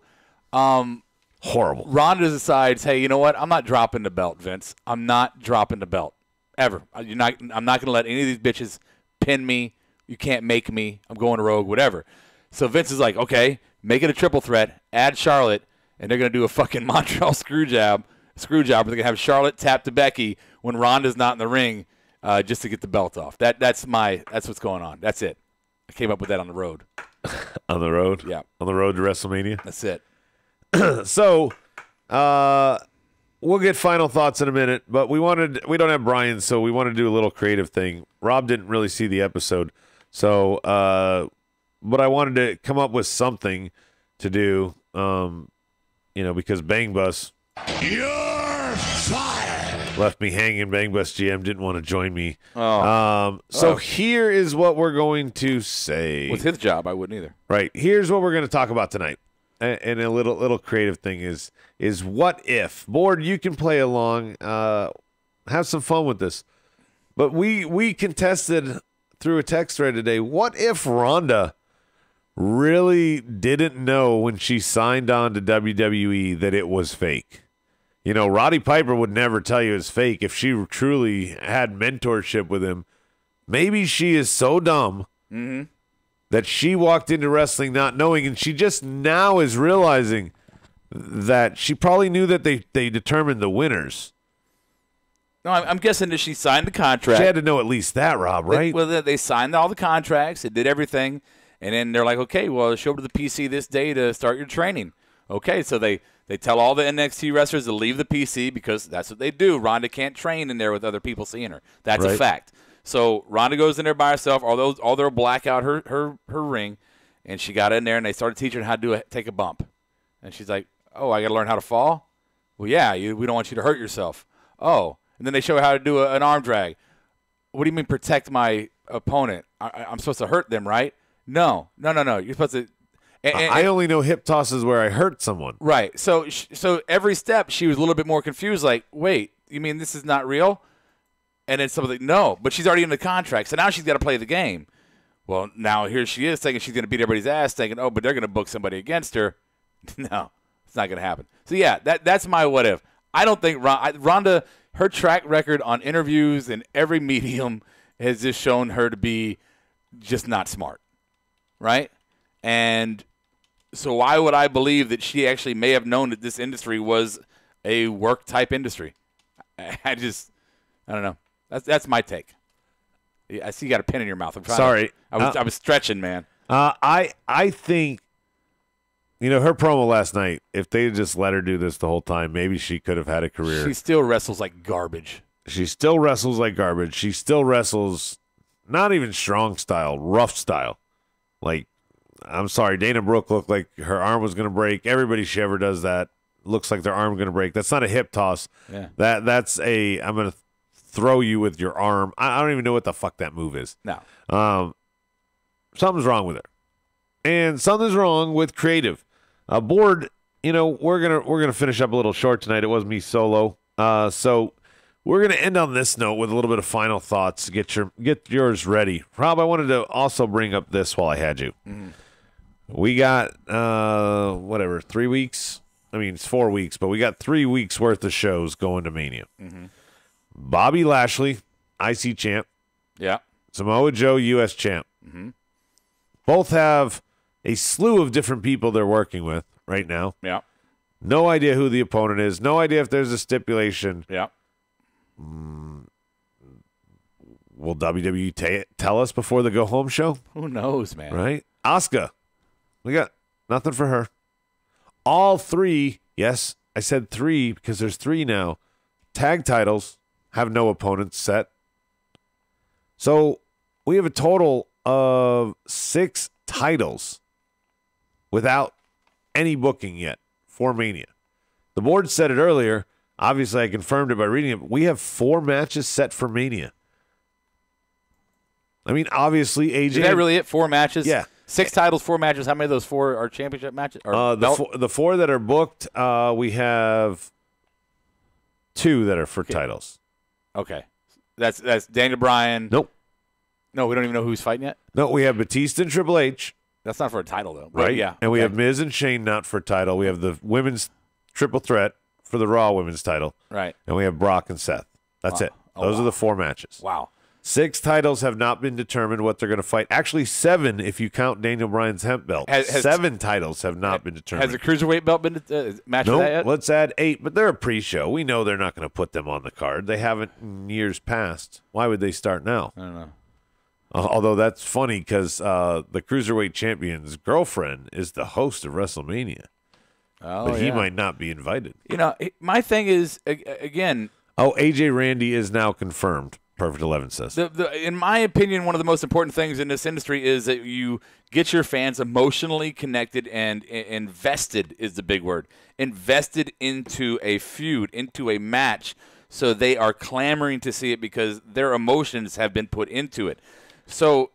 horrible. Ronda decides, hey, you know what? I'm not dropping the belt, Vince. I'm not dropping the belt. ever. I'm not going to let any of these bitches pin me. You can't make me. I'm going rogue, whatever. So Vince is like, okay, make it a triple threat, add Charlotte, and they're going to do a fucking Montreal screw job. They're going to have Charlotte tap to Becky when Ronda's not in the ring just to get the belt off. That's what's going on. That's it. I came up with that on the road. On the road? Yeah. On the road to WrestleMania? That's it. So, we'll get final thoughts in a minute, but we don't have Brian, so we want to do a little creative thing. Rob didn't really see the episode, so but I wanted to come up with something to do, because Bang Bus You're fired. left me hanging. Bang Bus GM didn't want to join me. Oh. Here is what we're going to say. With his job, I wouldn't either. Right. Here's what we're going to talk about tonight. And a little creative thing is what if. Board, you can play along. Have some fun with this. But we contested through a text thread today, what if Ronda really didn't know when she signed on to WWE that it was fake? Roddy Piper would never tell you it's fake if she truly had mentorship with him. Maybe she is so dumb that she walked into wrestling not knowing, and she just now is realizing that she probably knew that they determined the winners. No, I'm guessing that she signed the contract. She had to know at least that, Rob, right? They signed all the contracts. They did everything. And then they're like, okay, well, show up to the PC this day to start your training. Okay, so they tell all the NXT wrestlers to leave the PC because that's what they do. Ronda can't train in there with other people seeing her. That's a fact. So Ronda goes in there by herself. All they'll black out her ring, and she got in there, and they started teaching her how to take a bump. And she's like, oh, I got to learn how to fall? Well, yeah, we don't want you to hurt yourself. Oh, and then they show her how to do an arm drag. What do you mean protect my opponent? I'm supposed to hurt them, right? No. You're supposed to. I only know hip tosses where I hurt someone. Right. So every step she was a little bit more confused. Like, wait, you mean this is not real? And then somebody's like, no, but she's already in the contract, so now she's got to play the game. Well, now here she is thinking she's going to beat everybody's ass, thinking, oh, but they're going to book somebody against her. No, it's not going to happen. So yeah, that's my what if. I don't think Ronda, her track record on interviews and every medium has just shown her to be just not smart, right? And so why would I believe that she actually may have known that this industry was a work-type industry? I don't know. That's my take. I see you got a pen in your mouth. I'm trying. Sorry. I was stretching, man. I think, her promo last night, if they had just let her do this the whole time, maybe she could have had a career. She still wrestles like garbage. She still wrestles like garbage. She still wrestles not even strong style, rough style. Like, I'm sorry, Dana Brooke looked like her arm was going to break. Everybody she ever does that looks like their arm going to break. That's not a hip toss. Yeah. That's I'm going to throw you with your arm. I don't even know what the fuck that move is. No. Something's wrong with her. And something's wrong with creative. Board, we're gonna finish up a little short tonight. It was me solo. So we're gonna end on this note with a little bit of final thoughts. Get yours ready. Rob, I wanted to also bring up this while I had you. Mm-hmm. We got 3 weeks. I mean, it's 4 weeks, but we got 3 weeks worth of shows going to Mania. Mm-hmm. Bobby Lashley, IC champ. Yeah. Samoa Joe, US champ. Mm-hmm. Both have a slew of different people they're working with right now. Yeah. No idea who the opponent is. No idea if there's a stipulation. Yeah. Will WWE tell us before the go-home show? Who knows, man? Right? Asuka. We got nothing for her. All three, yes, I said three because there's three now. Tag titles have no opponents set. So we have a total of 6 titles without any booking yet for Mania. The board said it earlier. Obviously, I confirmed it by reading it. But we have 4 matches set for Mania. I mean, obviously, AJ. Is that really it? 4 matches? Yeah. 6 titles, 4 matches. How many of those 4 are championship matches? The 4 that are booked, we have 2 that are for titles. Okay. That's Daniel Bryan. Nope. No, we don't even know who's fighting yet? No, we have Batista and Triple H. That's not for a title, though. Right? Yeah. And we have Miz and Shane not for title. We have the women's triple threat for the Raw women's title. Right. And we have Brock and Seth. That's it. Those are the 4 matches. Wow. 6 titles have not been determined what they're going to fight. Actually, 7 if you count Daniel Bryan's hemp belt. 7 titles have not been determined. Has the Cruiserweight belt been matched for that yet? Let's add 8, but they're a pre-show. We know they're not going to put them on the card. They haven't in years past. Why would they start now? I don't know. Although that's funny because the Cruiserweight champion's girlfriend is the host of WrestleMania. Oh, but he might not be invited. You know, my thing is, again. Oh, AJ Randy is now confirmed. Perfect 11 says. In my opinion, one of the most important things in this industry is that you get your fans emotionally connected and invested is the big word. Invested into a feud, into a match, so they are clamoring to see it because their emotions have been put into it. So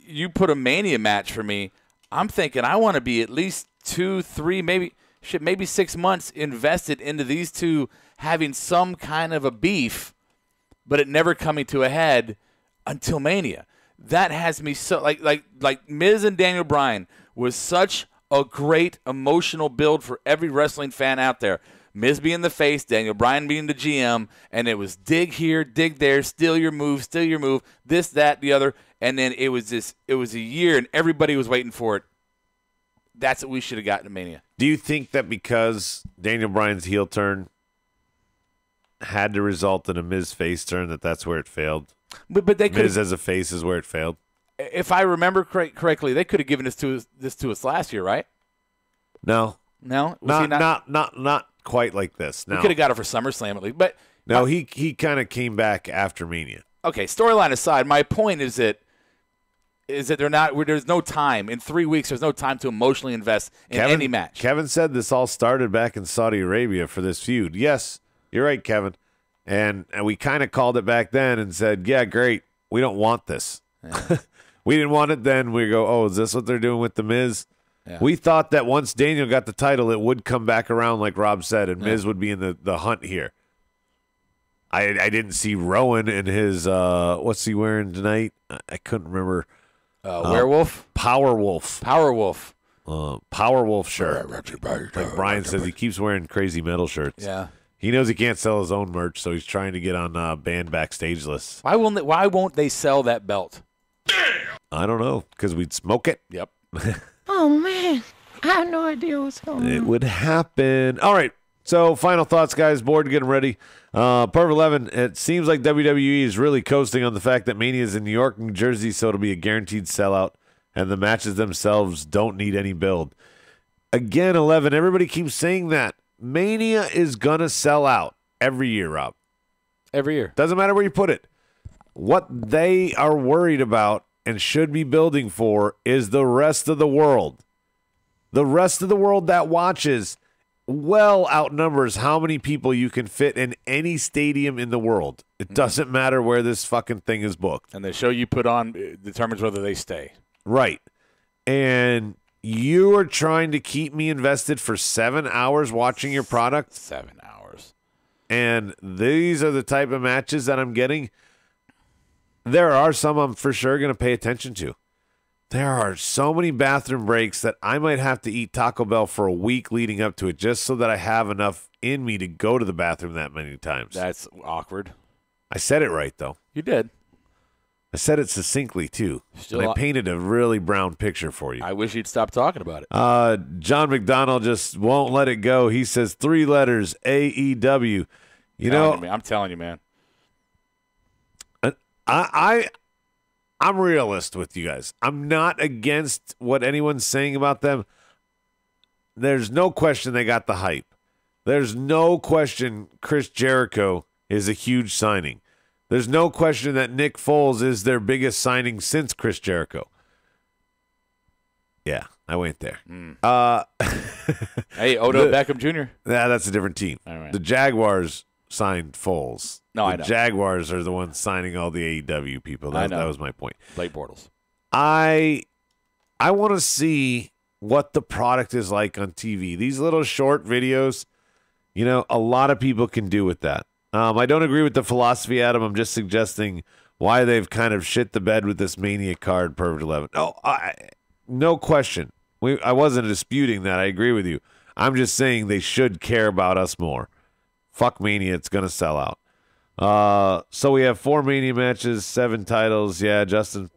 you put a Mania match for me, I'm thinking I want to be at least 2, 3, maybe 6 months invested into these two having some kind of a beef, but it never coming to a head until Mania. That has me so like Miz and Daniel Bryan was such a great emotional build for every wrestling fan out there. Miz being the face, Daniel Bryan being the GM, and it was dig here, dig there, steal your move, this, that, the other, and then it was a year and everybody was waiting for it. That's what we should have gotten to Mania. Do you think that because Daniel Bryan's heel turn had to result in a Miz face turn, that's where it failed? But they could Miz as a face is where it failed. If I remember correctly, they could have given this to us last year, right? No, not quite like this. No, we could have got it for SummerSlam at least, but no, he kind of came back after Mania. Okay, storyline aside, my point is that there's no time in 3 weeks. There's no time to emotionally invest in any match. Kevin said this all started back in Saudi Arabia for this feud. Yes, you're right, Kevin. And we kind of called it back then and said, yeah, great. We don't want this. Yeah. We didn't want it then. We go, oh, is this what they're doing with The Miz? Yeah. We thought that once Daniel got the title, it would come back around like Rob said, and Miz would be in the hunt here. I didn't see Rowan in his, what's he wearing tonight? I couldn't remember. Werewolf? Powerwolf. Powerwolf shirt. Like Brian says, he keeps wearing crazy metal shirts. Yeah. He knows he can't sell his own merch, so he's trying to get on band backstage lists. Why won't they sell that belt? I don't know, because we'd smoke it. Yep. Oh, man. I have no idea what's going on. It would happen. All right. So, final thoughts, guys. Board getting ready. Perfect 11, it seems like WWE is really coasting on the fact that Mania is in New York and New Jersey, so it'll be a guaranteed sellout, and the matches themselves don't need any build. Again, 11, everybody keeps saying that. Mania is going to sell out every year, Rob. Every year. Doesn't matter where you put it. What they are worried about and should be building for is the rest of the world. The rest of the world that watches well outnumbers how many people you can fit in any stadium in the world. It doesn't matter where this fucking thing is booked. And the show you put on determines whether they stay. Right. And you are trying to keep me invested for 7 hours watching your product? 7 hours. And these are the type of matches that I'm getting. There are some I'm for sure going to pay attention to. There are so many bathroom breaks that I might have to eat Taco Bell for a week leading up to it just so that I have enough in me to go to the bathroom that many times. That's awkward. I said it right, though. You did. I said it succinctly, too. And I painted a really brown picture for you. I wish you'd stop talking about it. John McDonald just won't let it go. He says 3 letters, AEW. I'm telling you, man. I'm realist with you guys. I'm not against what anyone's saying about them. There's no question they got the hype. There's no question Chris Jericho is a huge signing. There's no question that Nick Foles is their biggest signing since Chris Jericho. Yeah, I went there. Hey, Odell Beckham Jr. Yeah, that's a different team. All right. The Jaguars signed Foles. I know. The Jaguars are the ones signing all the AEW people. That was my point. Blake Bortles. I want to see what the product is like on TV. These little short videos, a lot of people can do with that. I don't agree with the philosophy, Adam. I'm just suggesting why they've kind of shit the bed with this Mania card, Perfect 11. No question. I wasn't disputing that. I agree with you. I'm just saying they should care about us more. Fuck Mania. It's going to sell out. So we have 4 Mania matches, 7 titles. Yeah, Justin,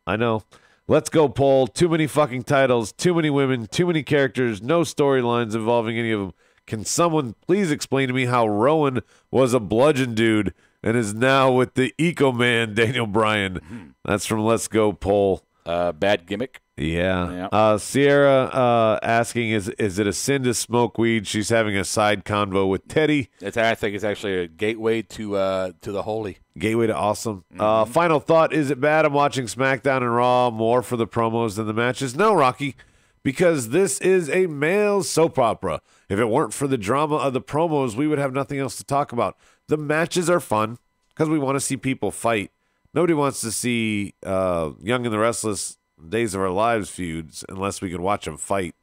I know. Let's go poll. Too many fucking titles, too many women, too many characters, no storylines involving any of them. Can someone please explain to me how Rowan was a bludgeon dude and is now with the Eco Man, Daniel Bryan? That's from Let's Go Poll. Bad gimmick. Yeah. Sierra asking, is it a sin to smoke weed? She's having a side convo with Teddy. I think it's actually a gateway to the holy. Gateway to awesome. Final thought, is it bad I'm watching SmackDown and Raw more for the promos than the matches? No, Rocky, because this is a male soap opera. If it weren't for the drama of the promos, we would have nothing else to talk about. The matches are fun because we want to see people fight. Nobody wants to see Young and the Restless Days of Our Lives feuds unless we can watch them fight.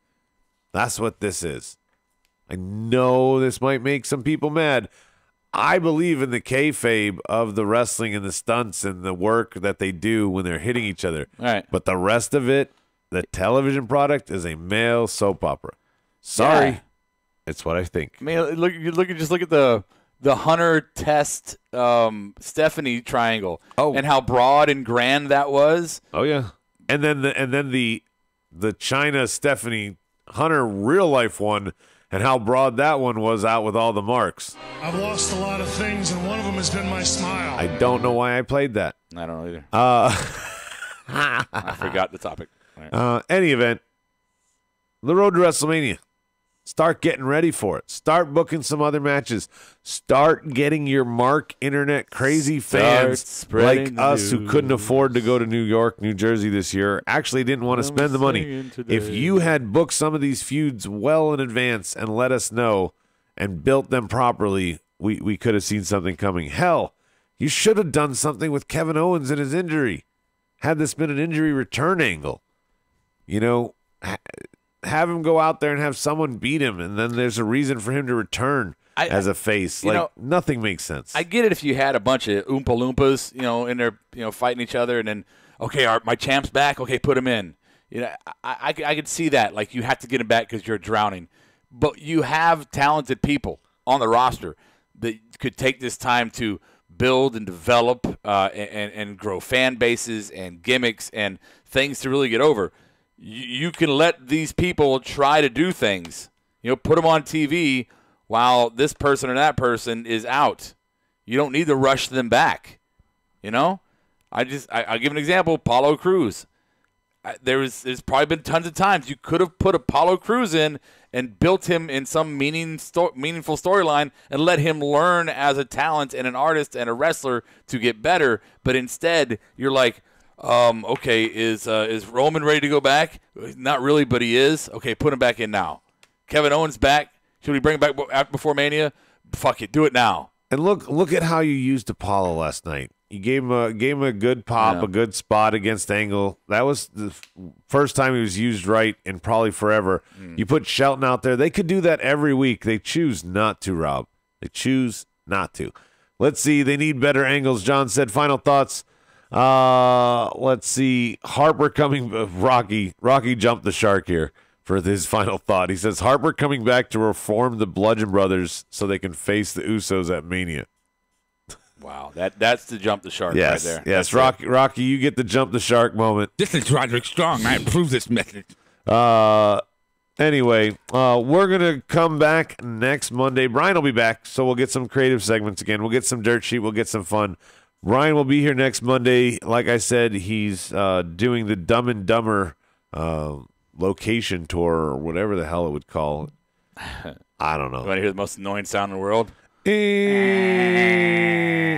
That's what this is. I know this might make some people mad. I believe in the kayfabe of the wrestling and the stunts and the work that they do when they're hitting each other. All right. But the rest of it, the television product, is a male soap opera. Sorry. Yeah. It's what I think. I mean, look at the Hunter Test Stephanie triangle. And how broad and grand that was. Oh yeah. And then the China Stephanie Hunter real life one, and how broad that one was out with all the marks. I've lost a lot of things, and one of them has been my smile. I don't know why I played that. I don't know either. I forgot the topic. Right. Any event, the road to WrestleMania. Start getting ready for it. Start booking some other matches. Start getting your Mark Internet crazy fans like us who couldn't afford to go to New York, New Jersey this year, actually didn't want to spend the money. If you had booked some of these feuds well in advance and let us know and built them properly, we could have seen something coming. Hell, you should have done something with Kevin Owens and his injury. Had this been an injury return angle, you know, have him go out there and have someone beat him, and then there's a reason for him to return as a face. Nothing makes sense. I get it if you had a bunch of Oompa Loompas, in there, fighting each other, and then, okay, my champ's back. Okay, put him in. I could see that. Like, you have to get him back because you're drowning. But you have talented people on the roster that could take this time to build and develop and grow fan bases and gimmicks and things to really get over. You can let these people try to do things. Put them on TV while this person or that person is out. You don't need to rush them back. I'll give an example. Apollo Crews. There's probably been tons of times you could have put Apollo Crews in and built him in some meaningful storyline and let him learn as a talent and an artist and a wrestler to get better. But instead, you're like, okay, is Roman ready to go back? Not really, but he is. Okay, put him back in now. Kevin Owens back. Should we bring him back before Mania? Fuck it, do it now. And look at how you used Apollo last night. You gave him a good pop, a good spot against Angle. That was the first time he was used right in probably forever. You put Shelton out there. They could do that every week. They choose not to, Rob. They choose not to. Let's see. They need better angles. John said, final thoughts. Let's see. Harper coming. Rocky jumped the shark here for his final thought. He says, Harper coming back to reform the Bludgeon Brothers so they can face the Usos at Mania. Wow, that's the jump the shark right there. Yes, Rocky, you get the jump the shark moment. This is Roderick Strong. I approve this message. Anyway, we're going to come back next Monday. Brian will be back, so we'll get some creative segments again. We'll get some dirt sheet. We'll get some fun. Brian will be here next Monday. Like I said, he's doing the Dumb and Dumber location tour or whatever the hell it would call it. I don't know. You want to hear the most annoying sound in the world?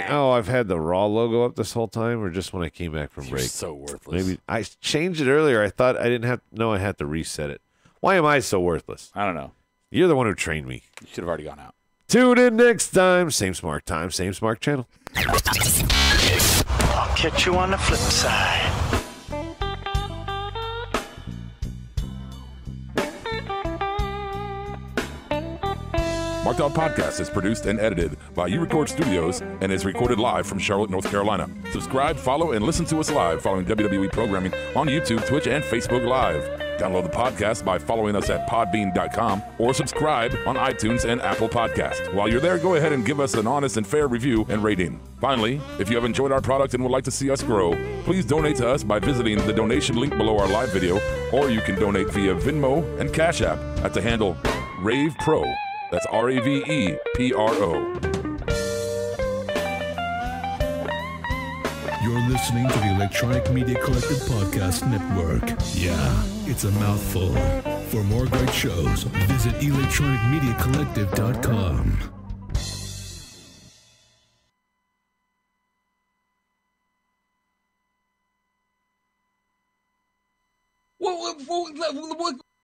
Oh, I've had the Raw logo up this whole time, or just when I came back from break? You're so worthless. Maybe I changed it earlier. I thought I didn't have to know I had to reset it. Why am I so worthless? I don't know. You're the one who trained me. You should have already gone out. Tune in next time. Same smart time, same smart channel. I'll catch you on the flip side. Markdown Podcast is produced and edited by U-Record Studios and is recorded live from Charlotte, North Carolina. Subscribe, follow, and listen to us live following WWE programming on YouTube, Twitch, and Facebook Live. Download the podcast by following us at podbean.com or subscribe on iTunes and Apple Podcasts. While you're there, go ahead and give us an honest and fair review and rating. Finally, if you have enjoyed our product and would like to see us grow, please donate to us by visiting the donation link below our live video, or you can donate via Venmo and Cash App at the handle Ravepro. That's RAVEPRO. You're listening to the Electronic Media Collective Podcast Network. Yeah, it's a mouthful. For more great shows, visit electronicmediacollective.com. What